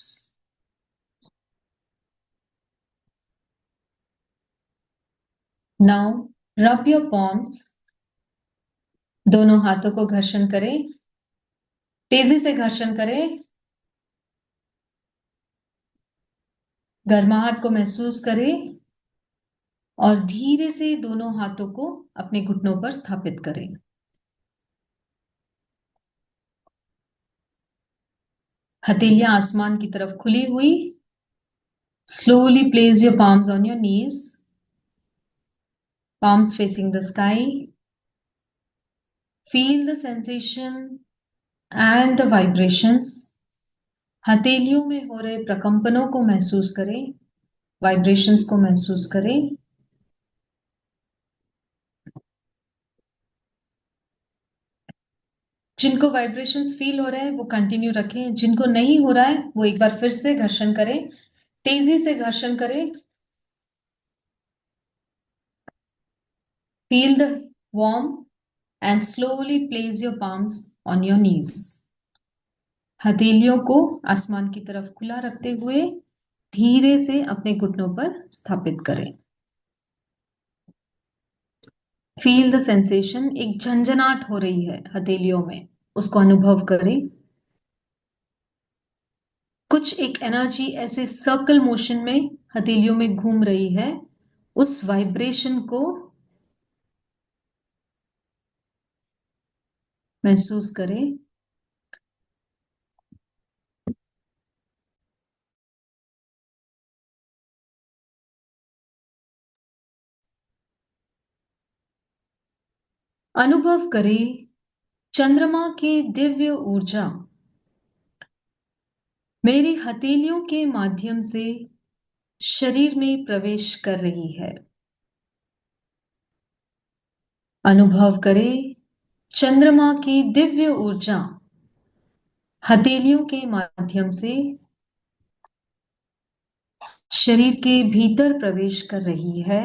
[SPEAKER 3] Now rub your palms, दोनों हाथों को घर्षण करें, तेजी से घर्षण करें, गर्माहट को महसूस करें और धीरे से दोनों हाथों को अपने घुटनों पर स्थापित करें। हथेलियां आसमान की तरफ खुली हुई। Slowly place your palms on your knees, palms facing the sky. Feel the sensation and the vibrations. हथेलियों में हो रहे प्रकंपनों को महसूस करें, वाइब्रेशंस को महसूस करें। जिनको वाइब्रेशंस फील हो रहे हैं वो कंटिन्यू रखें, जिनको नहीं हो रहा है वो एक बार फिर से घर्षण करें, तेजी से घर्षण करें। Feel the warm and slowly place your palms on your knees. हथेलियों को आसमान की तरफ खुला रखते हुए धीरे से अपने घुटनों पर स्थापित करें। फील द सेंसेशन, एक झंझनाहट हो रही है हथेलियों में, उसको अनुभव करें। कुछ एक एनर्जी ऐसे सर्कल मोशन में हथेलियों में घूम रही है, उस वाइब्रेशन को महसूस करें। अनुभव करें चंद्रमा की दिव्य ऊर्जा मेरी हथेलियों के माध्यम से शरीर में प्रवेश कर रही है। अनुभव करें चंद्रमा की दिव्य ऊर्जा हथेलियों के माध्यम से शरीर के भीतर प्रवेश कर रही है।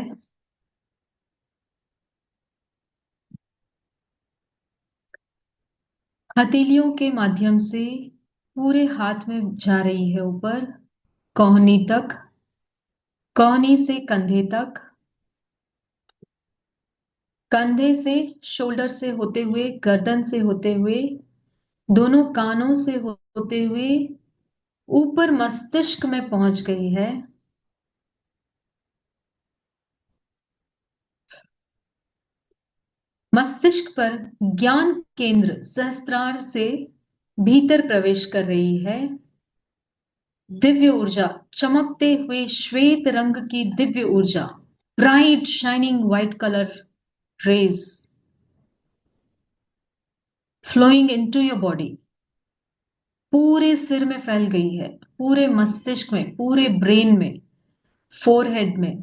[SPEAKER 3] हथेलियों के माध्यम से पूरे हाथ में जा रही है ऊपर, कोहनी तक, कोहनी से कंधे तक, कंधे से शोल्डर से होते हुए, गर्दन से होते हुए, दोनों कानों से होते हुए ऊपर मस्तिष्क में पहुंच गई है। मस्तिष्क पर ज्ञान केंद्र सहस्त्रार से भीतर प्रवेश कर रही है। दिव्य ऊर्जा, चमकते हुए श्वेत रंग की दिव्य ऊर्जा, bright shining white colour rays flowing into your body, पूरे सिर में फैल गई है, पूरे मस्तिष्क में, पूरे ब्रेन में, फोरहेड में।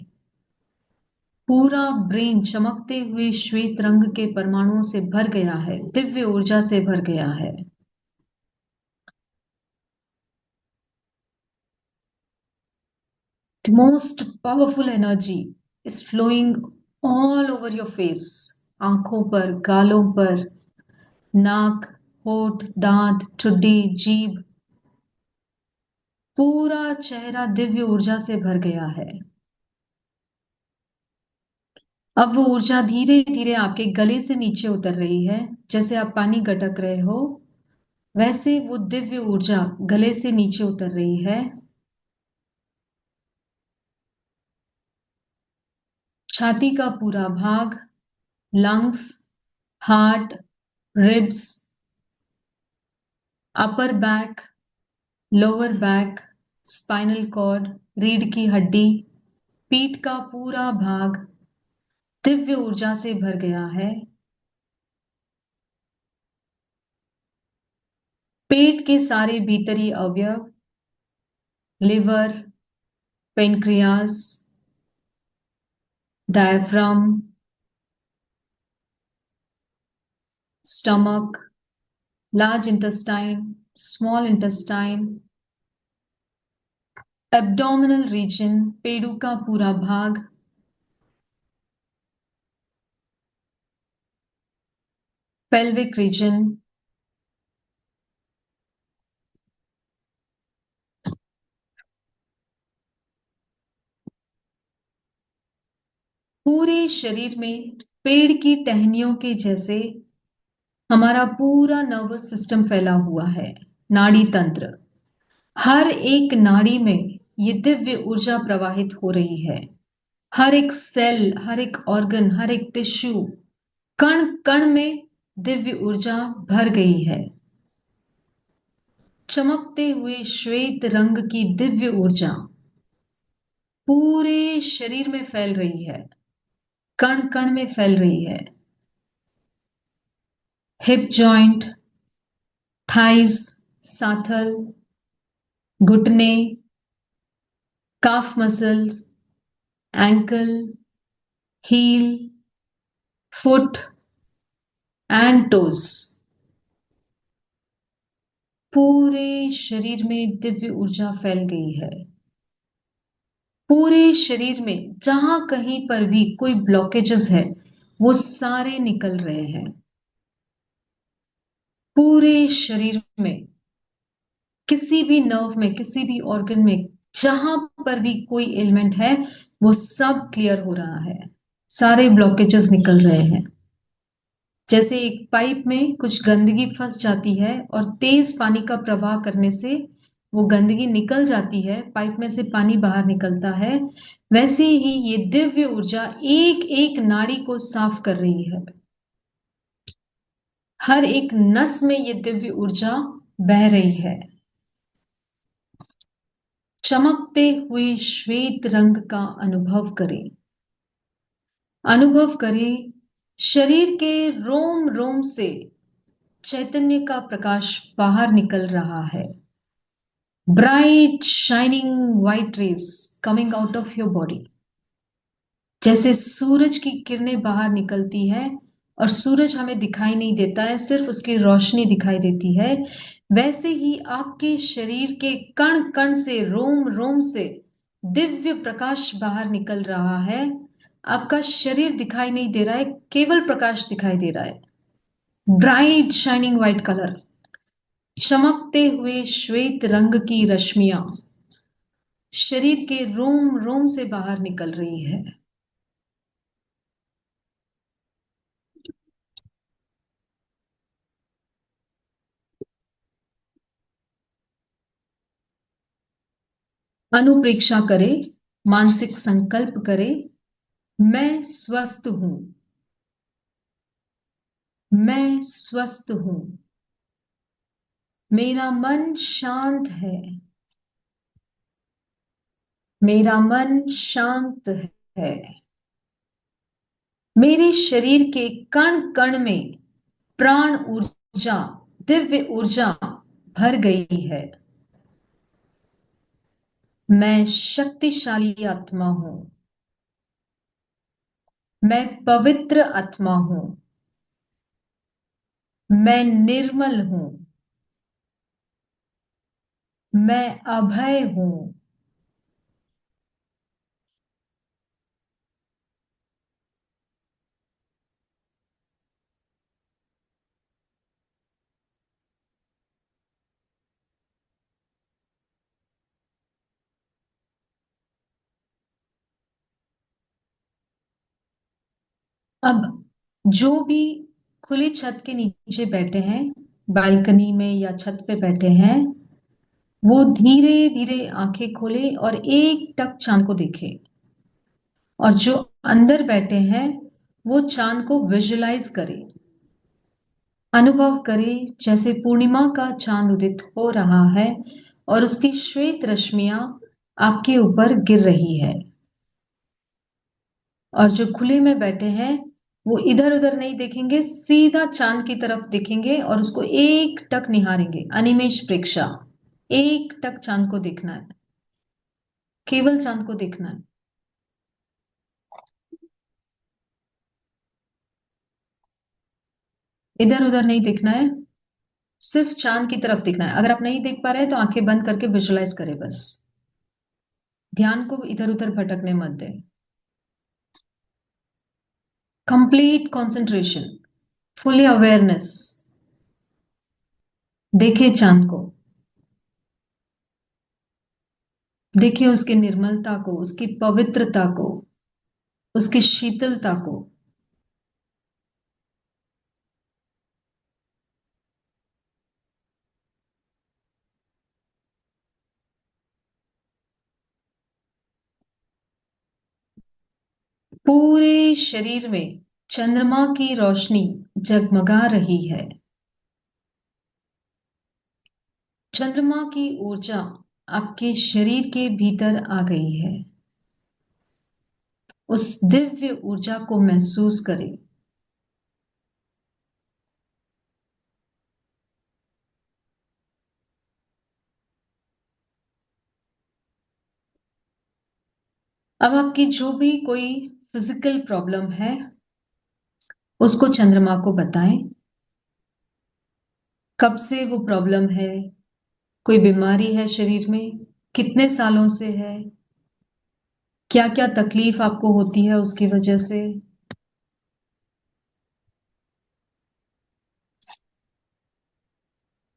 [SPEAKER 3] पूरा ब्रेन चमकते हुए श्वेत रंग के परमाणुओं से भर गया है, दिव्य ऊर्जा से भर गया है। The most powerful energy is flowing all over your face, आंखों पर, गालों पर, नाक, होठ, दांत, ठुड्डी, जीभ, पूरा चेहरा दिव्य ऊर्जा से भर गया है। अब वो ऊर्जा धीरे धीरे आपके गले से नीचे उतर रही है। जैसे आप पानी गटक रहे हो, वैसे वो दिव्य ऊर्जा गले से नीचे उतर रही है। छाती का पूरा भाग, lungs, heart, ribs, upper back, lower back, spinal cord, रीढ़ की हड्डी, पीठ का पूरा भाग दिव्य ऊर्जा से भर गया है। पेट के सारे भीतरी अवयव, liver, pancreas, diaphragm, stomach, large intestine, small intestine, abdominal region, पेड़ू का पूरा भाग, पेल्विक रीजन, पूरे शरीर में पेड़ की टहनियों के जैसे हमारा पूरा नर्वस सिस्टम फैला हुआ है, नाड़ी तंत्र। हर एक नाड़ी में ये दिव्य ऊर्जा प्रवाहित हो रही है। हर एक सेल, हर एक ऑर्गन, हर एक टिश्यू, कण कण में दिव्य ऊर्जा भर गई है। चमकते हुए श्वेत रंग की दिव्य ऊर्जा पूरे शरीर में फैल रही है, कण कण में फैल रही है। हिप जॉइंट, थाइस, साथल, घुटने, calf muscles, ankle, heel, foot and toes, पूरे शरीर में दिव्य ऊर्जा फैल गई है। पूरे शरीर में जहां कहीं पर भी कोई ब्लॉकेजेस है वो सारे निकल रहे हैं। पूरे शरीर में किसी भी नर्व में, किसी भी ऑर्गन में जहां पर भी कोई एलिमेंट है वो सब क्लियर हो रहा है, सारे ब्लॉकेजेस निकल रहे हैं। जैसे एक पाइप में कुछ गंदगी फंस जाती है और तेज पानी का प्रवाह करने से वो गंदगी निकल जाती है, पाइप में से पानी बाहर निकलता है, वैसे ही ये दिव्य ऊर्जा एक एक नाड़ी को साफ कर रही है। हर एक नस में ये दिव्य ऊर्जा बह रही है। चमकते हुए श्वेत रंग का अनुभव करें। अनुभव करें शरीर के रोम रोम से चैतन्य का प्रकाश बाहर निकल रहा है। Bright shining white rays coming out of your body. जैसे सूरज की किरणें बाहर निकलती है और सूरज हमें दिखाई नहीं देता है, सिर्फ उसकी रोशनी दिखाई देती है, वैसे ही आपके शरीर के कण कण से, रोम रोम से दिव्य प्रकाश बाहर निकल रहा है। आपका शरीर दिखाई नहीं दे रहा है, केवल प्रकाश दिखाई दे रहा है। ब्राइट शाइनिंग व्हाइट कलर, चमकते हुए श्वेत रंग की रश्मियां शरीर के रोम रोम से बाहर निकल रही है। अनुप्रेक्षा करे, मानसिक संकल्प करे, मैं स्वस्थ हूं, मैं स्वस्थ हूं, मेरा मन शांत है, मेरा मन शांत है, मेरे शरीर के कण कण में प्राण ऊर्जा, दिव्य ऊर्जा भर गई है। मैं शक्तिशाली आत्मा हूं, मैं पवित्र आत्मा हूं, मैं निर्मल हूं, मैं अभय हूं। अब जो भी खुली छत के नीचे बैठे हैं, बालकनी में या छत पे बैठे हैं, वो धीरे धीरे आंखें खोले और एक टक चांद को देखे। और जो अंदर बैठे हैं वो चांद को विजुलाइज करें, अनुभव करें जैसे पूर्णिमा का चांद उदित हो रहा है और उसकी श्वेत रश्मियां आपके ऊपर गिर रही है। और जो खुले में बैठे हैं वो इधर उधर नहीं देखेंगे, सीधा चांद की तरफ देखेंगे और उसको एक टक निहारेंगे। अनिमेष प्रेक्षा, एक टक चांद को देखना है, केवल चांद को देखना है। इधर उधर नहीं देखना है, सिर्फ चांद की तरफ देखना है। अगर आप नहीं देख पा रहे हैं तो आंखें बंद करके विजुलाइज करें बस। ध्यान को इधर उधर भटकने मत दें। Complete concentration, fully awareness. देखिए चांद को, देखिए उसकी निर्मलता को, उसकी पवित्रता को, उसकी शीतलता को। पूरे शरीर में चंद्रमा की रोशनी जगमगा रही है। चंद्रमा की ऊर्जा आपके शरीर के भीतर आ गई है। उस दिव्य ऊर्जा को महसूस करें। अब आपकी जो भी कोई फिजिकल प्रॉब्लम है उसको चंद्रमा को बताएं। कब से वो प्रॉब्लम है, कोई बीमारी है शरीर में, कितने सालों से है, क्या क्या तकलीफ आपको होती है उसकी वजह से,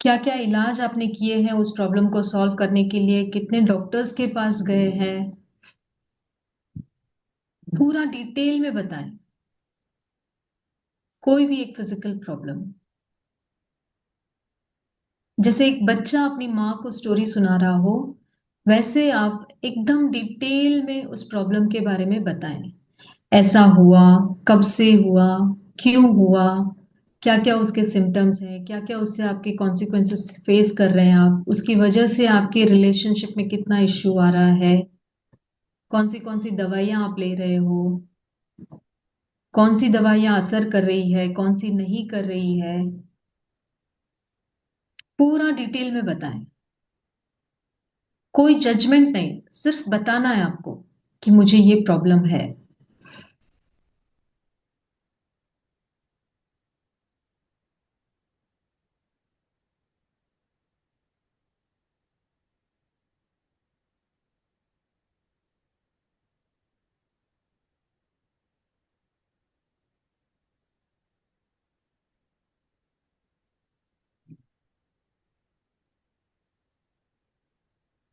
[SPEAKER 3] क्या क्या इलाज आपने किए हैं उस प्रॉब्लम को सॉल्व करने के लिए, कितने डॉक्टर्स के पास गए हैं, पूरा डिटेल में बताएं। कोई भी एक फिजिकल प्रॉब्लम, जैसे एक बच्चा अपनी माँ को स्टोरी सुना रहा हो, वैसे आप एकदम डिटेल में उस प्रॉब्लम के बारे में बताएं। ऐसा हुआ, कब से हुआ, क्यों हुआ, क्या क्या उसके सिम्टम्स हैं, क्या क्या उससे आपके कॉन्सिक्वेंसेस फेस कर रहे हैं आप, उसकी वजह से आपके रिलेशनशिप में कितना इश्यू आ रहा है, कौन सी दवाइयां आप ले रहे हो, कौन सी दवाइयां असर कर रही है, कौन सी नहीं कर रही है, पूरा डिटेल में बताएं। कोई जजमेंट नहीं, सिर्फ बताना है आपको कि मुझे ये प्रॉब्लम है।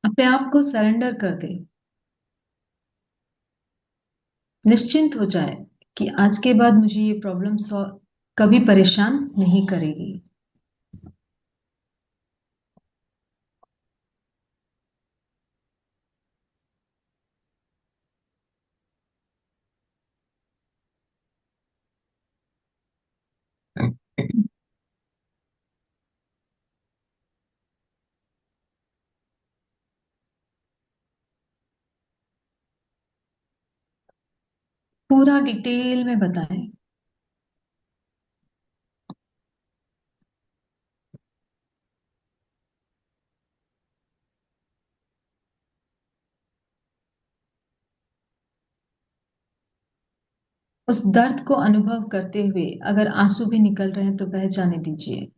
[SPEAKER 3] अपने आप को सरेंडर कर दे, निश्चिंत हो जाए कि आज के बाद मुझे ये प्रॉब्लम कभी परेशान नहीं करेगी। पूरा डिटेल में बताएं। उस दर्द को अनुभव करते हुए अगर आंसू भी निकल रहे हैं तो बह जाने दीजिए।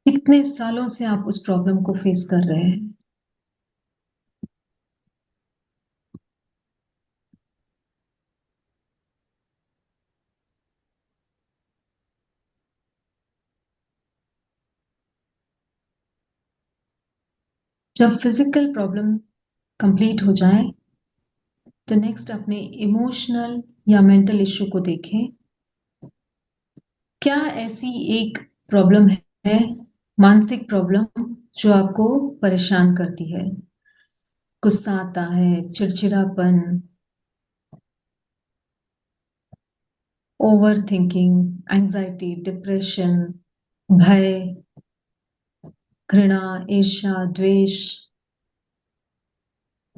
[SPEAKER 3] कितने सालों से आप उस प्रॉब्लम को फेस कर रहे हैं। जब फिजिकल प्रॉब्लम कंप्लीट हो जाए तो नेक्स्ट अपने इमोशनल या मेंटल इश्यू को देखें। क्या ऐसी एक प्रॉब्लम है, मानसिक प्रॉब्लम, जो आपको परेशान करती है, गुस्सा आता है, चिड़चिड़ापन, ओवर थिंकिंग, एंजाइटी, डिप्रेशन, भय, घृणा, ईर्ष्या, द्वेष,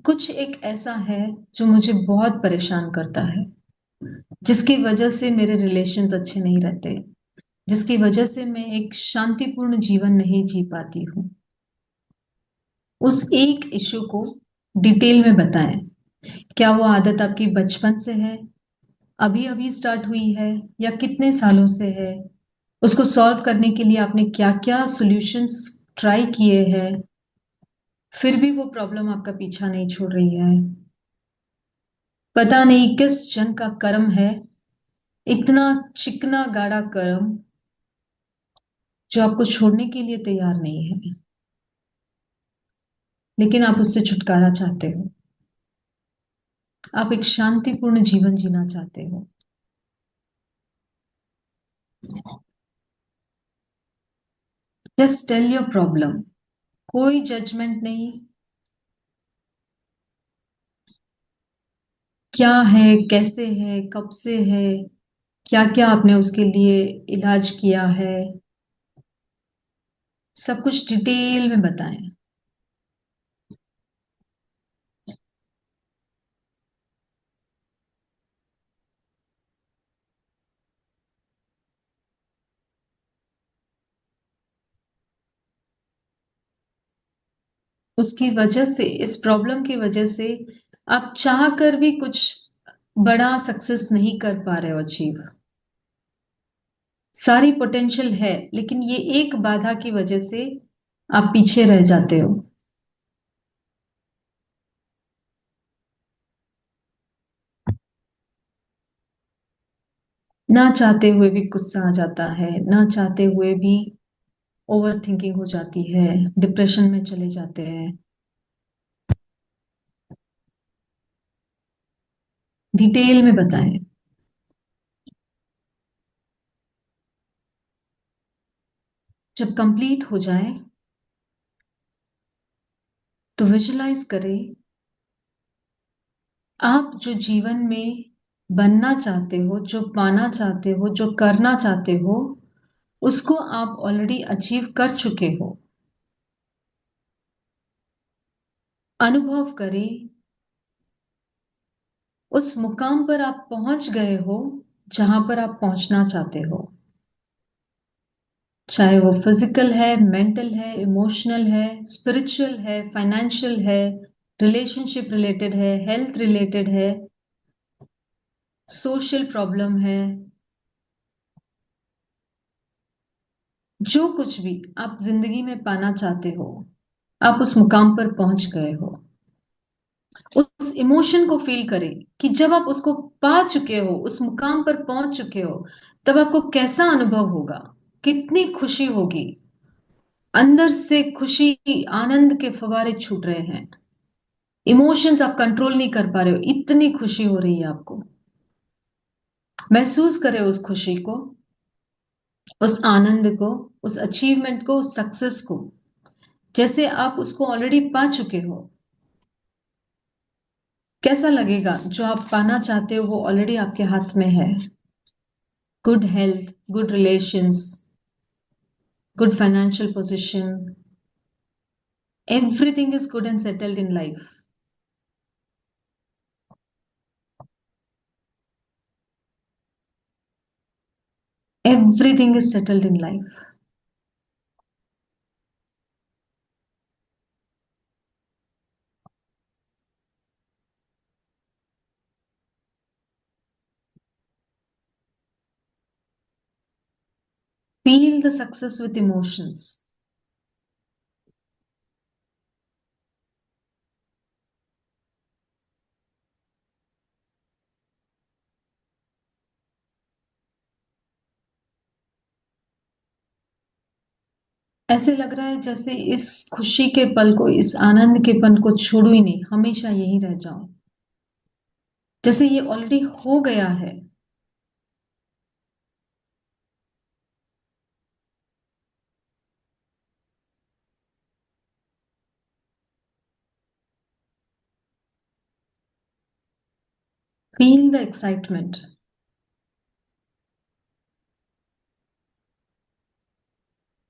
[SPEAKER 3] कुछ एक ऐसा है जो मुझे बहुत परेशान करता है, जिसकी वजह से मेरे रिलेशंस अच्छे नहीं रहते, जिसकी वजह से मैं एक शांतिपूर्ण जीवन नहीं जी पाती हूँ। उस एक इश्यू को डिटेल में बताएं। क्या वो आदत आपकी बचपन से है, अभी अभी स्टार्ट हुई है, या कितने सालों से है, उसको सॉल्व करने के लिए आपने क्या क्या सॉल्यूशंस ट्राई किए हैं, फिर भी वो प्रॉब्लम आपका पीछा नहीं छोड़ रही है। पता नहीं किस जन का कर्म है, इतना चिकना गाढ़ा कर्म, जो आपको छोड़ने के लिए तैयार नहीं है, लेकिन आप उससे छुटकारा चाहते हो। आप एक शांतिपूर्ण जीवन जीना चाहते हो। जस्ट टेल योर प्रॉब्लम, कोई जजमेंट नहीं। क्या है, कैसे है, कब से है, क्या क्या आपने उसके लिए इलाज किया है, सब कुछ डिटेल में बताएं। उसकी वजह से, इस प्रॉब्लम की वजह से आप चाह कर भी कुछ बड़ा सक्सेस नहीं कर पा रहे हो अचीव। सारी पोटेंशियल है, लेकिन ये एक बाधा की वजह से आप पीछे रह जाते हो। ना चाहते हुए भी गुस्सा आ जाता है, ना चाहते हुए भी ओवर थिंकिंग हो जाती है, डिप्रेशन में चले जाते हैं। डिटेल में बताएं। जब कंप्लीट हो जाए तो विजुलाइज करें, आप जो जीवन में बनना चाहते हो, जो पाना चाहते हो, जो करना चाहते हो, उसको आप ऑलरेडी अचीव कर चुके हो। अनुभव करें, उस मुकाम पर आप पहुंच गए हो जहां पर आप पहुंचना चाहते हो। चाहे वो फिजिकल है, मेंटल है, इमोशनल है, स्पिरिचुअल है, फाइनेंशियल है, रिलेशनशिप रिलेटेड है, हेल्थ रिलेटेड है, सोशल प्रॉब्लम है, जो कुछ भी आप जिंदगी में पाना चाहते हो, आप उस मुकाम पर पहुंच गए हो। उस इमोशन को फील करें कि जब आप उसको पा चुके हो, उस मुकाम पर पहुंच चुके हो, तब आपको कैसा अनुभव होगा, कितनी खुशी होगी। अंदर से खुशी, आनंद के फव्वारे छूट रहे हैं। इमोशंस आप कंट्रोल नहीं कर पा रहे हो, इतनी खुशी हो रही है आपको। महसूस करें उस खुशी को, उस आनंद को, उस अचीवमेंट को, उस सक्सेस को, जैसे आप उसको ऑलरेडी पा चुके हो। कैसा लगेगा जो आप पाना चाहते हो वो ऑलरेडी आपके हाथ में है? Good health, good relations, good financial position, everything is good and settled in life. Everything is settled in life. Feel the success with emotions. ऐसे लग रहा है जैसे इस खुशी के पल को, इस आनंद के पल को छोड़ू ही नहीं, हमेशा यही रह जाऊं, जैसे ये ऑलरेडी हो गया है। Feel the excitement.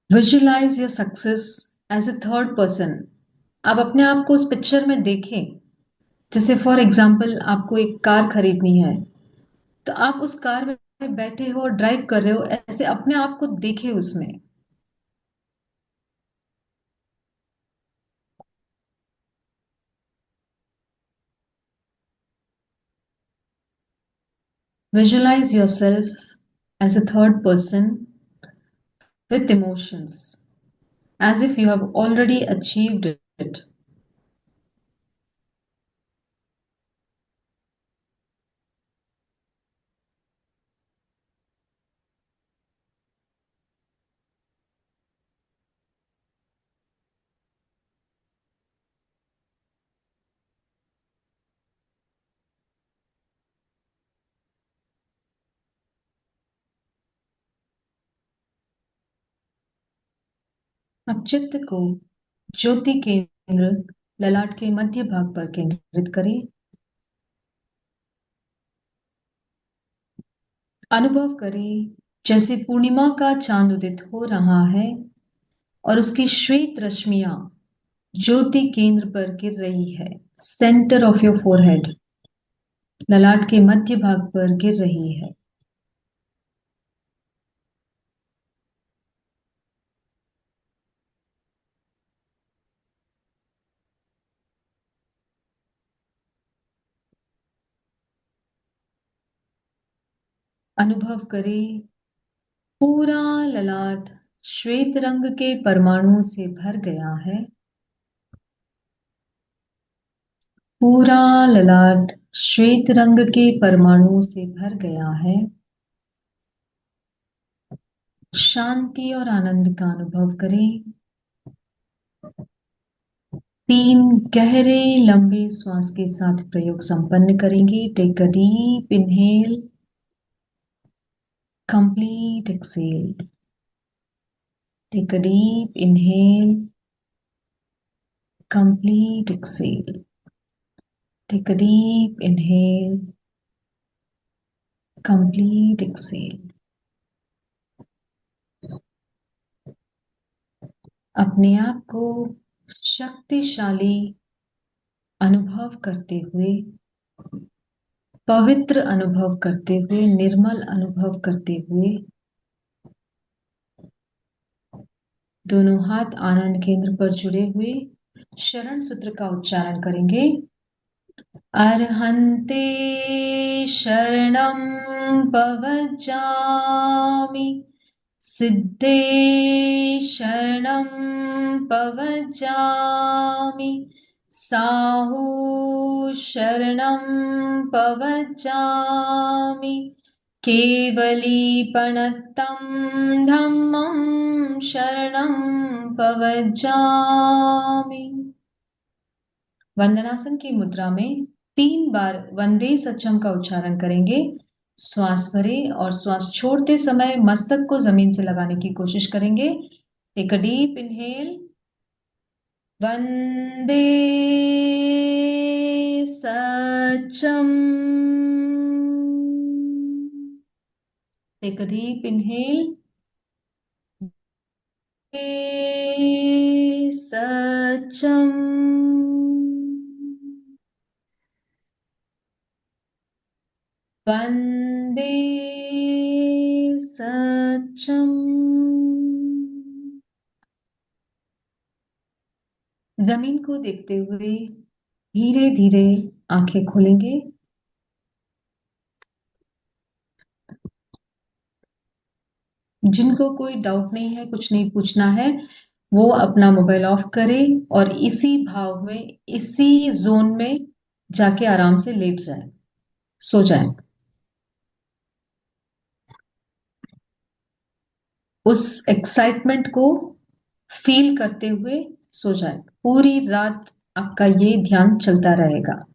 [SPEAKER 3] Visualize your success as a third person. आप अपने आप को उस पिक्चर में देखें। जैसे फॉर एग्जाम्पल आपको एक कार खरीदनी है, तो आप उस कार में बैठे हो, ड्राइव कर रहे हो, ऐसे अपने आप को देखे उसमें। Visualize yourself as a third person with emotions, as if you have already achieved it. अब चित्त को ज्योति केंद्र ललाट के मध्य भाग पर केंद्रित करें। अनुभव करें जैसे पूर्णिमा का चांद उदित हो रहा है और उसकी श्वेत रश्मियां ज्योति केंद्र पर गिर रही है। सेंटर ऑफ योर फोरहेड, ललाट के मध्य भाग पर गिर रही है। अनुभव करें पूरा ललाट श्वेत रंग के परमाणुओं से भर गया है। पूरा ललाट श्वेत रंग के परमाणुओं से भर गया है। शांति और आनंद का अनुभव करें। 3 गहरे लंबे श्वास के साथ प्रयोग संपन्न करेंगे। Take a deep inhale, complete exhale. Take a deep inhale, complete exhale. Take a deep inhale, complete exhale. अपने आप को शक्तिशाली अनुभव करते हुए, पवित्र अनुभव करते हुए, निर्मल अनुभव करते हुए दोनों हाथ आनंद केंद्र पर जुड़े हुए शरण सूत्र का उच्चारण करेंगे। अर्हन्ते शरणं पवज्जामि, सिद्धे शरणं पवज्जामि, साहू शरणं पवज्जामि, केवलीपणत्तं धम्मं शरणं पवज्जामि। वंदनासन की मुद्रा में 3 बार वंदे सचम का उच्चारण करेंगे। श्वास भरें और श्वास छोड़ते समय मस्तक को जमीन से लगाने की कोशिश करेंगे। टेक अ डीप इनहेल, वंदे सचम। टेक अ डीप इनहेल, सचम। वंदे सचम। जमीन को देखते हुए धीरे धीरे आंखें खोलेंगे। जिनको कोई डाउट नहीं है, कुछ नहीं पूछना है, वो अपना मोबाइल ऑफ करें और इसी भाव में, इसी जोन में जाके आराम से लेट जाए, सो जाए। उस एक्साइटमेंट को फील करते हुए सो जाए। पूरी रात आपका ये ध्यान चलता रहेगा।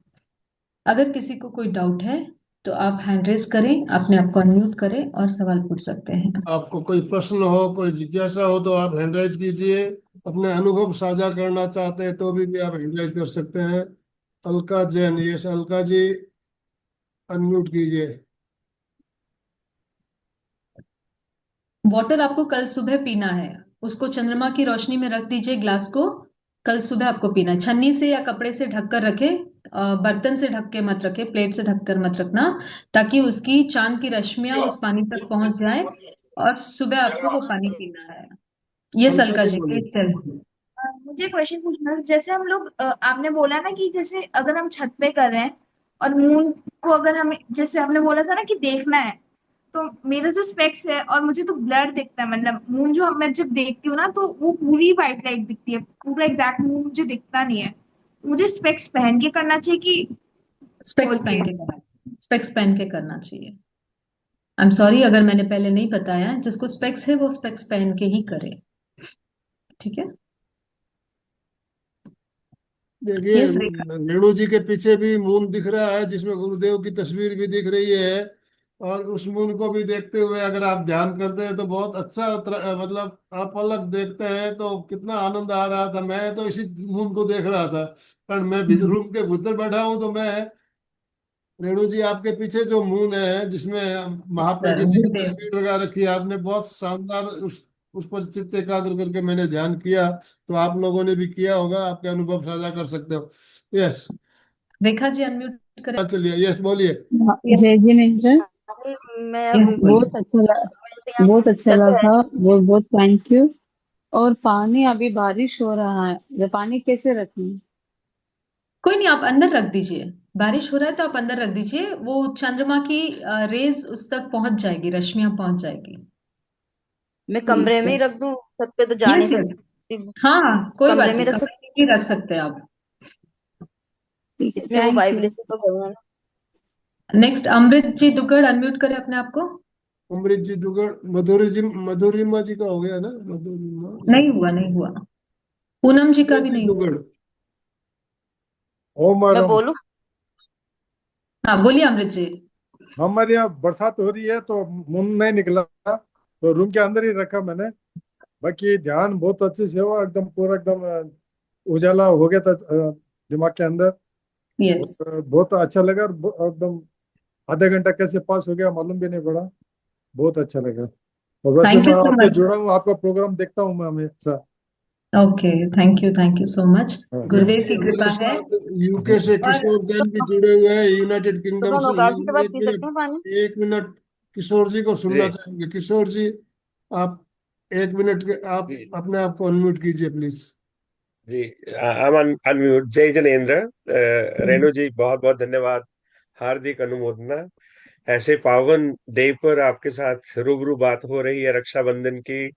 [SPEAKER 3] अगर किसी को कोई डाउट है तो आप हैंड रेज करें, अपने आप को अनम्यूट करें और सवाल पूछ सकते हैं।
[SPEAKER 2] आपको कोई प्रश्न हो, कोई जिज्ञासा हो तो आप हैंड राइज कीजिए। अपने अनुभव साझा करना चाहते हैं तो भी आप हैंड राइज कर सकते हैं। अलका जैन, यस अलका जी, अनम्यूट कीजिए।
[SPEAKER 3] वाटर आपको कल सुबह पीना है, उसको चंद्रमा की रोशनी में रख दीजिए ग्लास को। कल सुबह आपको पीना है। छन्नी से या कपड़े से ढककर रखे, बर्तन से ढक के मत रखे, प्लेट से ढककर मत रखना, ताकि उसकी चांद की रश्मियां उस पानी तक पहुंच जाए और सुबह आपको वो पानी पीना है। ये
[SPEAKER 2] अलका
[SPEAKER 3] सलका
[SPEAKER 2] जी
[SPEAKER 3] जी
[SPEAKER 2] बोलिए।
[SPEAKER 3] Please tell.
[SPEAKER 4] मुझे क्वेश्चन पूछना था। जैसे हम लोग आपने बोला ना कि जैसे अगर हम छत पे कर रहे हैं और मून को अगर हमें, जैसे आपने बोला था ना कि देखना है, तो मेरा जो स्पेक्स है और मुझे तो ब्लर दिखता है, मतलब मून जो मैं जब देखती हूँ ना तो वो पूरी व्हाइट लाइट दिखती है, पूरा एग्जैक्ट मून मुझे दिखता नहीं है। मुझे स्पेक्स पहन के करना चाहिए कि खोल
[SPEAKER 3] स्पेक्स
[SPEAKER 4] के?
[SPEAKER 3] पहन के करना, स्पेक्स पहन के करना चाहिए। आई एम सॉरी अगर मैंने पहले नहीं बताया, जिसको स्पेक्स है वो स्पेक्स पहन के ही करे। ठीक है।
[SPEAKER 2] देखिए,
[SPEAKER 3] यस रेखा।
[SPEAKER 2] रेणु जी के पीछे भी मून दिख रहा है, जिसमें गुरुदेव की तस्वीर भी दिख रही है। और उस मून को भी देखते हुए अगर आप ध्यान करते हैं तो बहुत अच्छा मतलब आप अलग देखते हैं तो कितना आनंद आ रहा था। मैं तो इसी मून को देख रहा था, पर मैं रूम के भीतर बैठा हूं तो मैं, रेणु जी आपके पीछे जो मून है जिसमें
[SPEAKER 3] सर
[SPEAKER 2] महाप्रज्ञा जी की
[SPEAKER 3] गुरुदेव।
[SPEAKER 2] तस्वीर लगा रखी है आपने, बहुत शानदार उस पर चित्त एकाग्र करके मैंने ध्यान किया। तो आप लोगों ने भी किया होगा, आपके अनुभव साझा कर सकते हो। यस,
[SPEAKER 3] रेखा जी अनम्यूट करें।
[SPEAKER 2] चलिए, यस बोलिए।
[SPEAKER 5] हाँ, जय जिनेंद्र।
[SPEAKER 6] मैं
[SPEAKER 3] यस
[SPEAKER 6] अभी
[SPEAKER 3] बोलिए।
[SPEAKER 5] बहुत अच्छा
[SPEAKER 6] जब
[SPEAKER 5] लगा, बहुत बहुत थैंक यू। और पानी, अभी बारिश हो रहा है, तो पानी कैसे रखें?
[SPEAKER 3] कोई नहीं, आप अंदर रख दीजिए। बारिश हो रहा है तो आप अंदर रख दीजिए, वो चंद्रमा की रेज उस तक पहुंच जाएगी, रश्मियां पहुंच जाएगी।
[SPEAKER 6] मैं कमरे में ही रख दूं, छत पे तो जा नहीं
[SPEAKER 3] यस यस।
[SPEAKER 6] सकती।
[SPEAKER 3] हाँ कोई
[SPEAKER 6] कमरे
[SPEAKER 3] बात
[SPEAKER 6] में
[SPEAKER 3] नहीं,
[SPEAKER 6] रख
[SPEAKER 3] कमरे में
[SPEAKER 6] सकती
[SPEAKER 3] भी
[SPEAKER 6] हूँ,
[SPEAKER 3] रख सकते हैं आप।
[SPEAKER 5] ठीक है,
[SPEAKER 6] इसमें वो
[SPEAKER 5] थैंक यू।
[SPEAKER 6] वाइब्रेशन तो गई है ना।
[SPEAKER 3] नेक्स्ट अमृत जी दुग्गड़, अनम्यूट करें अपने आप को।
[SPEAKER 2] अमृत जी दुगड़, मधुरिमा जी का हो गया ना, मधुरिमा
[SPEAKER 3] नहीं हुआ, नहीं हुआ। पूनम जी का
[SPEAKER 2] अमृत
[SPEAKER 3] भी
[SPEAKER 2] जी
[SPEAKER 3] नहीं हुआ।
[SPEAKER 2] दुगड़।
[SPEAKER 7] ओम और
[SPEAKER 6] मैं
[SPEAKER 7] ओम।
[SPEAKER 6] बोलूं?
[SPEAKER 3] हाँ बोलिए अमृत जी।
[SPEAKER 7] हमारे यहाँ बरसात हो रही है तो मुंह नहीं निकला, तो रूम के अंदर ही रखा मैंने। बाकी ध्यान बहुत अच्छे से हुआ, एकदम पूरा एकदम उजाला हो गया था दिमाग के अंदर।
[SPEAKER 3] यस।
[SPEAKER 7] और बहुत अच्छा लगा, और एकदम आधा घंटा कैसे पास हो गया मालूम भी नहीं पड़ा। बहुत अच्छा लगा। और वैसे
[SPEAKER 3] थैंक
[SPEAKER 7] मैं
[SPEAKER 3] यू सो
[SPEAKER 7] आपसे
[SPEAKER 3] मच।
[SPEAKER 7] जुड़ा हूँ, आपका प्रोग्राम देखता हूँ मैं हमेशा।
[SPEAKER 3] Okay, thank you so much.
[SPEAKER 7] हाँ।
[SPEAKER 2] अमृत
[SPEAKER 3] गुरुदेव
[SPEAKER 2] जी
[SPEAKER 3] की कृपा
[SPEAKER 2] हमारे
[SPEAKER 3] है।
[SPEAKER 2] साथ यूके से
[SPEAKER 3] और
[SPEAKER 2] किशोर जैन भी जुड़े हुए हैं, यूनाइटेड किंगडम
[SPEAKER 6] सुबह
[SPEAKER 2] से।
[SPEAKER 6] नौकार के
[SPEAKER 2] हम
[SPEAKER 6] बाद
[SPEAKER 2] एक
[SPEAKER 6] पी सकते
[SPEAKER 2] मिनट,
[SPEAKER 6] हैं पानी?
[SPEAKER 2] एक मिनट किशोर जी को सुनना
[SPEAKER 8] जी
[SPEAKER 2] चाहेंगे। किशोर जी, आप एक मिनट के, आप
[SPEAKER 8] जी
[SPEAKER 2] अपने आप को अनम्यूट कीजिए प्लीज।
[SPEAKER 8] जी। अनम्यूट। जय जनेन्द्र। रेणु जी बहुत बहुत धन्यवाद। हार्दिक अनुमोदना। ऐसे पावन डे पर आपके साथ रूबरू बात हो रही है रक्षाबंधन की।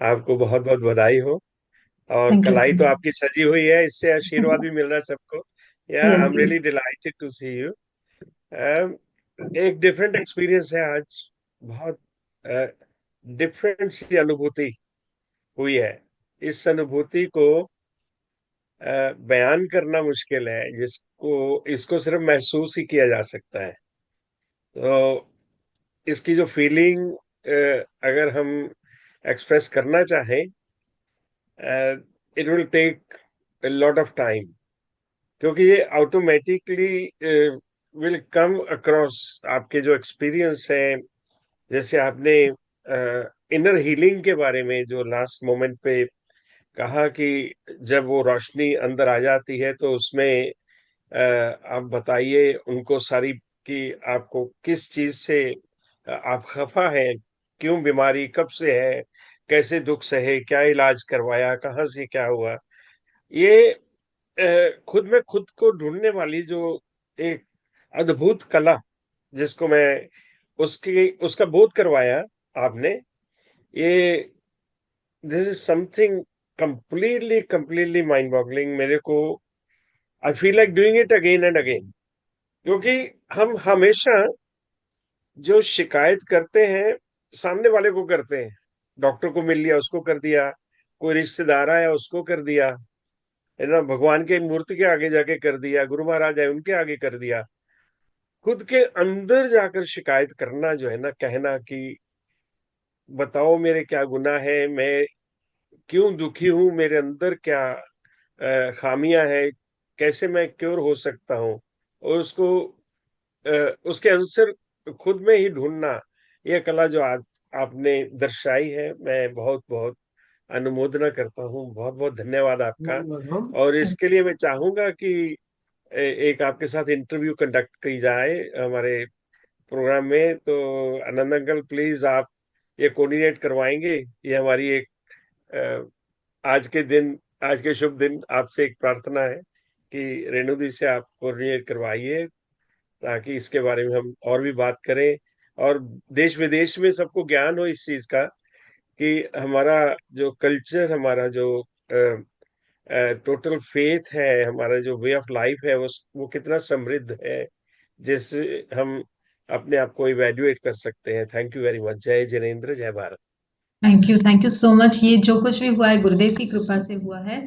[SPEAKER 8] आपको बहुत बहुत बधाई हो। और
[SPEAKER 3] थैंक यू।
[SPEAKER 8] कलाई तो आपकी सजी हुई है, इससे आशीर्वाद भी मिल रहा है सबको। या I
[SPEAKER 3] yes
[SPEAKER 8] am really delighted to see you. एक डिफरेंट एक्सपीरियंस है आज। बहुत डिफरेंट सी अनुभूति हुई है। इस अनुभूति को बयान करना मुश्किल है, जिसको इसको सिर्फ महसूस ही किया जा सकता है। तो इसकी जो फीलिंग अगर हम एक्सप्रेस करना चाहें, it will take a lot of time, क्योंकि ये ऑटोमेटिकली विल कम अक्रॉस आपके जो एक्सपीरियंस है। जैसे आपने इनर हीलिंग के बारे में जो लास्ट मोमेंट पे कहा कि जब वो रोशनी अंदर आ जाती है तो उसमें आप बताइए उनको सारी कि आपको किस चीज से आप खफा हैं, क्यों बीमारी कब से है, कैसे दुख सहे, क्या इलाज करवाया, कहाँ से क्या हुआ। ये खुद में खुद को ढूंढने वाली जो एक अद्भुत कला, जिसको मैं उसकी उसका बोध करवाया आपने। ये this is something completely completely mind boggling मेरे को। I feel like doing it again and again, क्योंकि हम हमेशा जो शिकायत करते हैं सामने वाले को करते हैं। डॉक्टर को मिल लिया, उसको कर दिया। कोई रिश्तेदार आया, उसको कर दिया। है ना, भगवान के मूर्ति के आगे जाके कर दिया, गुरु महाराज आए उनके आगे कर दिया। खुद के अंदर जाकर शिकायत करना जो है ना, कहना कि बताओ मेरे क्या गुनाह है, मैं क्यों दुखी हूं, मेरे अंदर क्या खामियां हैं, कैसे मैं क्योर हो सकता हूँ, और उसको उसके आंसर खुद में ही ढूंढना। यह कला जो आज आपने दर्शाई है, मैं बहुत बहुत अनुमोदना करता हूँ। बहुत बहुत धन्यवाद आपका।
[SPEAKER 2] हम
[SPEAKER 8] और इसके लिए मैं चाहूंगा कि एक आपके साथ इंटरव्यू कंडक्ट की जाए हमारे प्रोग्राम में। तो आनंद अंकल प्लीज आप ये कोऑर्डिनेट करवाएंगे। ये हमारी एक आज के दिन, आज के शुभ दिन आपसे एक प्रार्थना है कि रेणु दी से आप कोऑर्डिनेट करवाइए, ताकि इसके बारे में हम और भी बात करें, और देश विदेश में सबको ज्ञान हो इस चीज का कि हमारा जो कल्चर, हमारा जो टोटल फेथ है, हमारा जो वे ऑफ लाइफ है, वो कितना समृद्ध है, जिससे हम अपने आप को इवेल्युएट कर सकते हैं। Thank you very much. जय जिनेन्द्र, जय Bharat.
[SPEAKER 3] Thank you so much. ये जो कुछ भी हुआ है गुरुदेव की कृपा से हुआ है,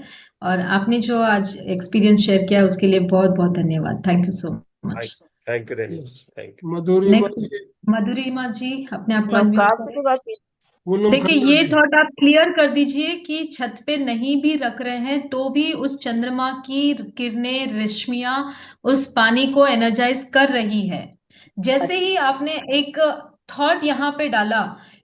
[SPEAKER 3] और आपने जो आज एक्सपीरियंस शेयर किया उसके लिए बहुत बहुत धन्यवाद। Thank you so much.
[SPEAKER 8] Thank you Renu,
[SPEAKER 2] yes
[SPEAKER 8] thank you.
[SPEAKER 2] Madhurima
[SPEAKER 3] next
[SPEAKER 2] ji,
[SPEAKER 3] Madhurima ji, अपने आप को अनम्यूट
[SPEAKER 6] नवकाश
[SPEAKER 3] करें।
[SPEAKER 6] की बात की।
[SPEAKER 2] पूनम
[SPEAKER 3] देखिए,
[SPEAKER 2] खन्ना
[SPEAKER 3] ये
[SPEAKER 2] जी।
[SPEAKER 3] थॉट आप क्लियर कर दीजिए कि छत पे नहीं भी रख रहे हैं तो भी उस चंद्रमा की किरणें, रश्मियां उस पानी को एनर्जाइज कर रही है। जैसे ही आपने एक थॉट यहाँ पे डाला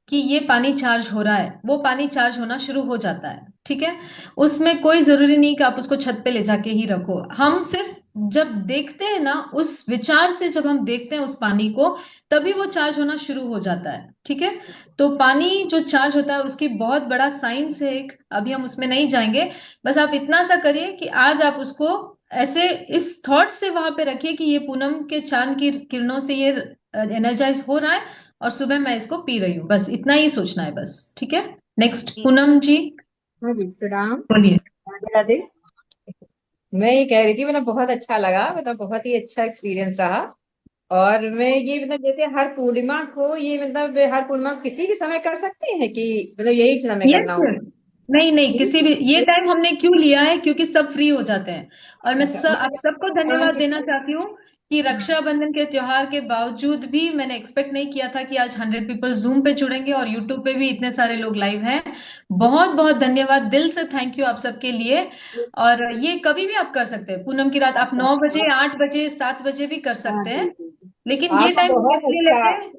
[SPEAKER 3] कि ये पानी चार्ज हो रहा है, वो पानी चार्ज होना शुरू हो जाता है। ठीक है, उसमें कोई जरूरी नहीं कि आप उसको छत पे ले जाके ही रखो। हम सिर्फ जब देखते हैं ना, उस विचार से जब हम देखते हैं उस पानी को, तभी वो चार्ज होना शुरू हो जाता है। ठीक है, तो पानी जो चार्ज होता है उसकी बहुत बड़ा साइंस है एक, अभी हम उसमें नहीं जाएंगे। बस आप इतना सा करिए कि आज आप उसको ऐसे इस थॉट से वहां पे रखिए कि ये पूनम के चांद की किरणों से ये एनर्जाइज हो रहा है और सुबह मैं इसको पी रही हूँ। बस इतना ही सोचना है बस। ठीक है, नेक्स्ट पूनम जी
[SPEAKER 9] हाँ जी, प्रणाम।
[SPEAKER 3] बोलिए।
[SPEAKER 9] राधे राधे। मैं ये कह रही थी, मतलब बहुत अच्छा लगा, मतलब बहुत ही अच्छा एक्सपीरियंस रहा। और मैं ये मतलब जैसे हर पूर्णिमा को ये मतलब हर पूर्णिमा को किसी भी समय कर सकते हैं कि मतलब यही समय करना
[SPEAKER 3] यस,
[SPEAKER 9] होगा?
[SPEAKER 3] नहीं नहीं,
[SPEAKER 9] किसी
[SPEAKER 3] किसी भी, ये
[SPEAKER 9] भी
[SPEAKER 3] टाइम हमने क्यों लिया है क्योंकि सब फ्री हो जाते हैं। और मैं
[SPEAKER 9] अच्छा
[SPEAKER 3] आप सबको धन्यवाद देना चाहती हूँ कि रक्षाबंधन के त्योहार के बावजूद भी मैंने एक्सपेक्ट नहीं किया था कि आज 100 पीपल जूम पे जुड़ेंगे और यूट्यूब पे भी इतने सारे लोग लाइव हैं। बहुत बहुत धन्यवाद, दिल से थैंक यू आप सबके लिए। और ये कभी भी आप कर सकते हैं, पूनम की रात आप 9 बजे, 8 बजे, 7 बजे भी कर
[SPEAKER 9] हाँ
[SPEAKER 3] सकते
[SPEAKER 9] जी
[SPEAKER 3] हैं।
[SPEAKER 9] जी जी।
[SPEAKER 3] लेकिन ये
[SPEAKER 9] आपका
[SPEAKER 3] टाइम हम
[SPEAKER 9] बहुत
[SPEAKER 3] इसलिए
[SPEAKER 9] अच्छा,
[SPEAKER 3] लेते हैं।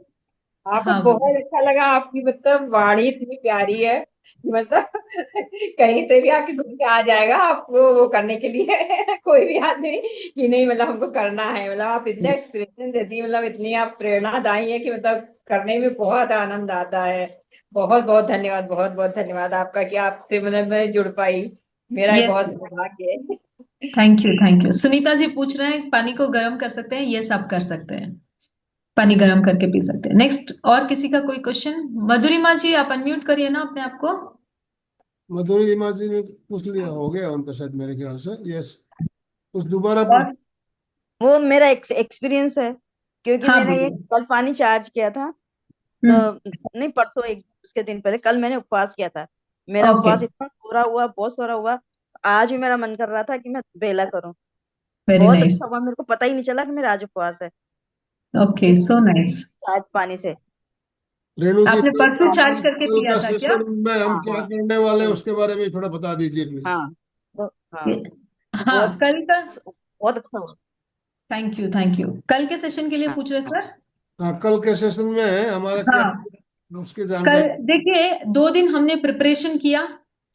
[SPEAKER 9] आपको
[SPEAKER 3] हाँ
[SPEAKER 9] बहुत अच्छा लगा, आपकी मतलब वाणी इतनी प्यारी है कि मतलब कहीं से भी आके घूम के आ जाएगा आपको वो करने के लिए कोई भी आदमी कि नहीं मतलब हमको करना है। मतलब आप इतना एक्सप्रेशन देती है, मतलब इतनी आप प्रेरणादायी है कि मतलब करने में बहुत आनंद आता है। बहुत बहुत धन्यवाद, बहुत बहुत धन्यवाद आपका कि आपसे मतलब मैं जुड़ पाई। मेरा ये
[SPEAKER 3] यस,
[SPEAKER 9] बहुत सौभाग्य है।
[SPEAKER 3] Thank you thank you. Sunita ji पूछ रहे हैं पानी को गर्म कर सकते हैं, ये सब कर सकते हैं, पानी गर्म करके पी सकते हैं। नेक्स्ट, और किसी का कोई क्वेश्चन? मधुरिमा जी आप अनम्यूट करिए ना अपने आप को।
[SPEAKER 2] मधुरिमा जी ने पूछ लिया, हो गया उनका शायद मेरे ख्याल से। यस, कुछ दोबारा पूछ।
[SPEAKER 3] और
[SPEAKER 6] वो मेरा एक्सपीरियंस है, क्योंकि
[SPEAKER 3] हाँ
[SPEAKER 6] मैंने ये
[SPEAKER 3] बोलिए।
[SPEAKER 6] कल पानी चार्ज किया था। तो
[SPEAKER 3] हम्म,
[SPEAKER 6] नहीं, परसों, एक उसके दिन पहले कल मैंने उपवास किया था। मेरा
[SPEAKER 3] ओके,
[SPEAKER 6] उपवास इतना सोरा हुआ, बहुत सोरा हुआ। आज भी मेरा मन कर रहा था कि मैं बेला करूं।
[SPEAKER 3] वेरी
[SPEAKER 6] बहुत
[SPEAKER 3] नाइस।
[SPEAKER 6] अच्छा हुआ, मेरे को पता ही नहीं चला कि मेरा आज उपवास है,
[SPEAKER 3] ओके,
[SPEAKER 6] इस
[SPEAKER 3] सो नाइस।
[SPEAKER 6] चार्ज पानी से।
[SPEAKER 2] रेणु जी,
[SPEAKER 3] आपने परसों
[SPEAKER 6] हाँ
[SPEAKER 3] चार्ज करके
[SPEAKER 2] कल
[SPEAKER 3] पिया
[SPEAKER 2] का
[SPEAKER 3] था क्या?
[SPEAKER 2] सेशन में हम
[SPEAKER 6] हाँ
[SPEAKER 2] क्या
[SPEAKER 6] हाँ।
[SPEAKER 2] करने वाले हैं
[SPEAKER 6] हम्म,
[SPEAKER 2] उसके बारे में थोड़ा बता दीजिए प्लीज।
[SPEAKER 6] हाँ। तो हाँ,
[SPEAKER 3] हाँ,
[SPEAKER 6] बहुत
[SPEAKER 3] कल का।
[SPEAKER 6] बहुत अच्छा हुआ।
[SPEAKER 3] Thank you thank you. कल के सेशन के लिए
[SPEAKER 6] हाँ
[SPEAKER 3] पूछ रहे
[SPEAKER 6] हाँ
[SPEAKER 3] सर?
[SPEAKER 2] हाँ, कल के सेशन में हमारा क्या
[SPEAKER 3] हाँ,
[SPEAKER 2] उसकी
[SPEAKER 3] कल
[SPEAKER 2] जानकारी।
[SPEAKER 3] देखिए 2 दिन हमने प्रिपरेशन किया,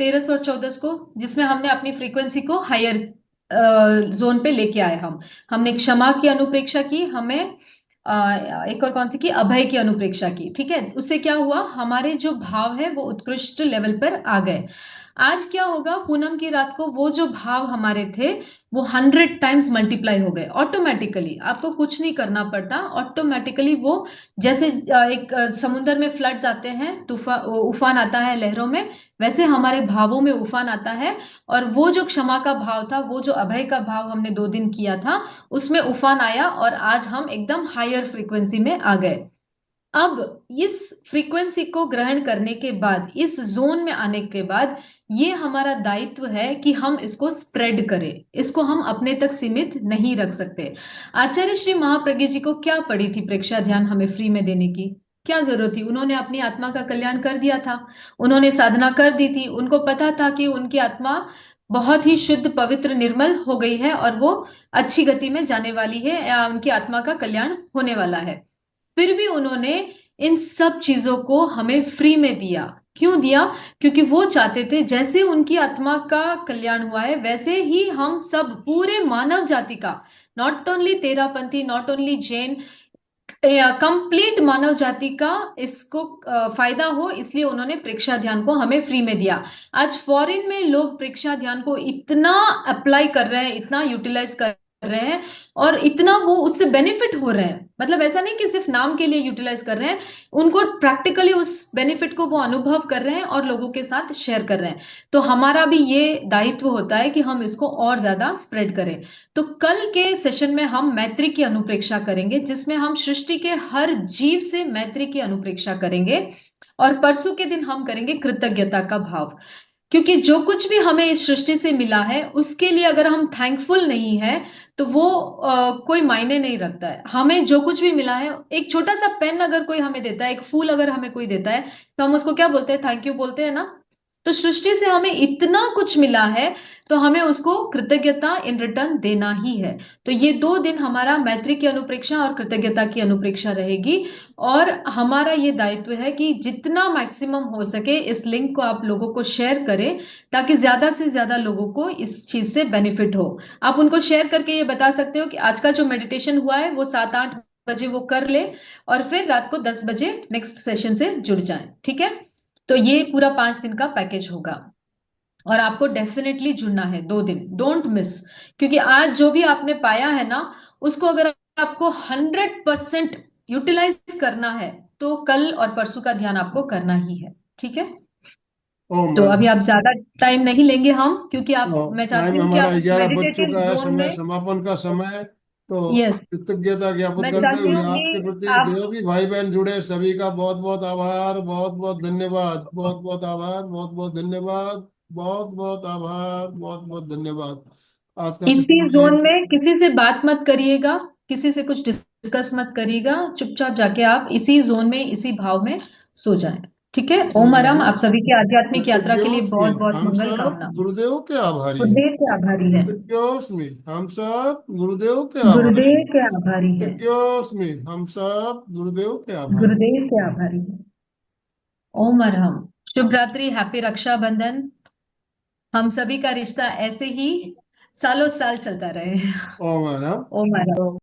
[SPEAKER 3] 13 और 14 को, जिसमें हमने अपनी फ्रीक्वेंसी को हायर जोन पे लेके आए। हमने क्षमा की अनुप्रेक्षा की, हमें एक और कौन सी की, अभय की अनुप्रेक्षा की। ठीक है, उससे क्या हुआ, हमारे जो भाव है वो उत्कृष्ट लेवल पर आ गए। आज क्या होगा, पूनम की रात को वो जो भाव हमारे थे वो 100 टाइम्स मल्टीप्लाई हो गए ऑटोमेटिकली। आपको कुछ नहीं करना पड़ता, ऑटोमेटिकली वो जैसे एक समुद्र में फ्लड्स आते हैं, उफान आता है लहरों में, वैसे हमारे भावों में उफान आता है। और वो जो क्षमा का भाव था, वो जो अभय का भाव हमने 2 दिन किया था, उसमें उफान आया और आज हम एकदम हायर फ्रीक्वेंसी में आ गए। अब इस फ्रीक्वेंसी को ग्रहण करने के बाद, इस जोन में आने के बाद, ये हमारा दायित्व है कि हम इसको स्प्रेड करें, इसको हम अपने तक सीमित नहीं रख सकते। आचार्य श्री महाप्रज्ञ जी को क्या पड़ी थी प्रेक्षा ध्यान हमें फ्री में देने की? क्या जरूरत थी? उन्होंने अपनी आत्मा का कल्याण कर दिया था, उन्होंने साधना कर दी थी, उनको पता था कि उनकी आत्मा बहुत ही शुद्ध, पवित्र, निर्मल हो गई है और वो अच्छी गति में जाने वाली है, या उनकी आत्मा का कल्याण होने वाला है। फिर भी उन्होंने इन सब चीजों को हमें फ्री में दिया। क्यों दिया? क्योंकि वो चाहते थे जैसे उनकी आत्मा का कल्याण हुआ है, वैसे ही हम सब पूरे मानव जाति का, not only Terapanthi, not only Jain, complete मानव जाति का इसको फायदा हो, इसलिए उन्होंने प्रेक्षा ध्यान को हमें फ्री में दिया। आज फॉरेन में लोग प्रेक्षा ध्यान को इतना अप्लाई कर रहे हैं, इतना यूटिलाइज कर रहे हैं, और इतना वो उससे बेनिफिट हो रहे हैं। मतलब ऐसा नहीं कि सिर्फ नाम के लिए यूटिलाइज कर रहे हैं, उनको प्रैक्टिकली उस बेनिफिट को वो अनुभव कर रहे हैं और लोगों के साथ शेयर कर रहे हैं। तो हमारा भी ये दायित्व होता है कि हम इसको और ज्यादा स्प्रेड करें। तो कल के सेशन में हम मैत्री की अनुप्रेक्षा करेंगे, जिसमें हम सृष्टि के हर जीव से मैत्री की अनुप्रेक्षा करेंगे। और परसों के दिन हम करेंगे कृतज्ञता का भाव। क्योंकि जो कुछ भी हमें इस सृष्टि से मिला है उसके लिए अगर हम थैंकफुल नहीं है तो वो कोई मायने नहीं रखता है। हमें जो कुछ भी मिला है, एक छोटा सा पेन अगर कोई हमें देता है, एक फूल अगर हमें कोई देता है, तो हम उसको क्या बोलते हैं? थैंक यू बोलते हैं ना। तो सृष्टि से हमें इतना कुछ मिला है तो हमें उसको कृतज्ञता इन रिटर्न देना ही है। तो ये 2 दिन हमारा मैत्री की अनुप्रेक्षा और कृतज्ञता की अनुप्रेक्षा रहेगी। और हमारा ये दायित्व है कि जितना मैक्सिमम हो सके इस लिंक को आप लोगों को शेयर करें, ताकि ज्यादा से ज्यादा लोगों को इस चीज से बेनिफिट हो। आप उनको शेयर करके ये बता सकते हो कि आज का जो मेडिटेशन हुआ है वो 7-8 बजे वो कर ले, और फिर रात को 10 बजे नेक्स्ट सेशन से जुड़ जाए। ठीक है? तो ये पूरा 5 दिन का पैकेज होगा और आपको डेफिनेटली जुड़ना है 2 दिन, डोंट मिस। क्योंकि आज जो भी आपने पाया है ना, उसको अगर आपको 100% यूटिलाइज करना है तो कल और परसों का ध्यान आपको करना ही है। ठीक है?
[SPEAKER 2] ओ
[SPEAKER 3] तो
[SPEAKER 2] मैम,
[SPEAKER 3] अभी आप ज्यादा टाइम नहीं लेंगे हम, क्योंकि मैं चाहती
[SPEAKER 2] टाइम
[SPEAKER 3] हूँ कि
[SPEAKER 2] हमारा
[SPEAKER 3] आप
[SPEAKER 2] 11 बज
[SPEAKER 3] मेडिटेटिव
[SPEAKER 2] चुका है,
[SPEAKER 3] जोन
[SPEAKER 2] समय
[SPEAKER 3] में।
[SPEAKER 2] समापन का समय। तो
[SPEAKER 3] यस,
[SPEAKER 2] कृतज्ञता ज्ञापन
[SPEAKER 3] मैं
[SPEAKER 2] करते
[SPEAKER 3] चाहती
[SPEAKER 2] हुए
[SPEAKER 3] हूँ
[SPEAKER 2] आपके
[SPEAKER 3] कि
[SPEAKER 2] प्रति
[SPEAKER 3] आप
[SPEAKER 2] जो भी भाई बहन जुड़े सभी का बहुत बहुत आभार, बहुत बहुत धन्यवाद, बहुत बहुत आभार, बहुत बहुत धन्यवाद, बहुत बहुत आभार, बहुत बहुत धन्यवाद। आज का
[SPEAKER 3] इसी
[SPEAKER 2] सेशन
[SPEAKER 3] जोन
[SPEAKER 2] यही।
[SPEAKER 3] में किसी से बात मत करिएगा, किसी से कुछ डिस्कस मत करिएगा, चुपचाप जाके आप इसी जोन में, इसी भाव में सो जाएं। ठीक है?
[SPEAKER 2] हो
[SPEAKER 3] ओम
[SPEAKER 2] गया
[SPEAKER 3] हरम।
[SPEAKER 2] ना?
[SPEAKER 3] आप सभी की आध्यात्मिक यात्रा के लिए
[SPEAKER 2] कृतज्ञोस्मि,
[SPEAKER 3] बहुत बहुत
[SPEAKER 2] हम
[SPEAKER 3] मंगल
[SPEAKER 2] सब
[SPEAKER 3] कामना।
[SPEAKER 2] गुरुदेव के आभारी हैं।
[SPEAKER 3] गुरुदेव के आभारी है।
[SPEAKER 2] कृतज्ञोस्मि, हम सब गुरुदेव के आभारी
[SPEAKER 3] गुरुदेव
[SPEAKER 2] हैं।
[SPEAKER 3] के आभारी है।
[SPEAKER 2] कृतज्ञोस्मि, हम सब गुरुदेव के आभारी हैं।
[SPEAKER 3] गुरुदेव के आभारी है। ओम हरम। शुभ रात्रि, हैप्पी रक्षाबंधन। हम सभी का रिश्ता ऐसे ही सालों साल चलता रहे।
[SPEAKER 2] ओम मैडम।
[SPEAKER 3] ओम हरम।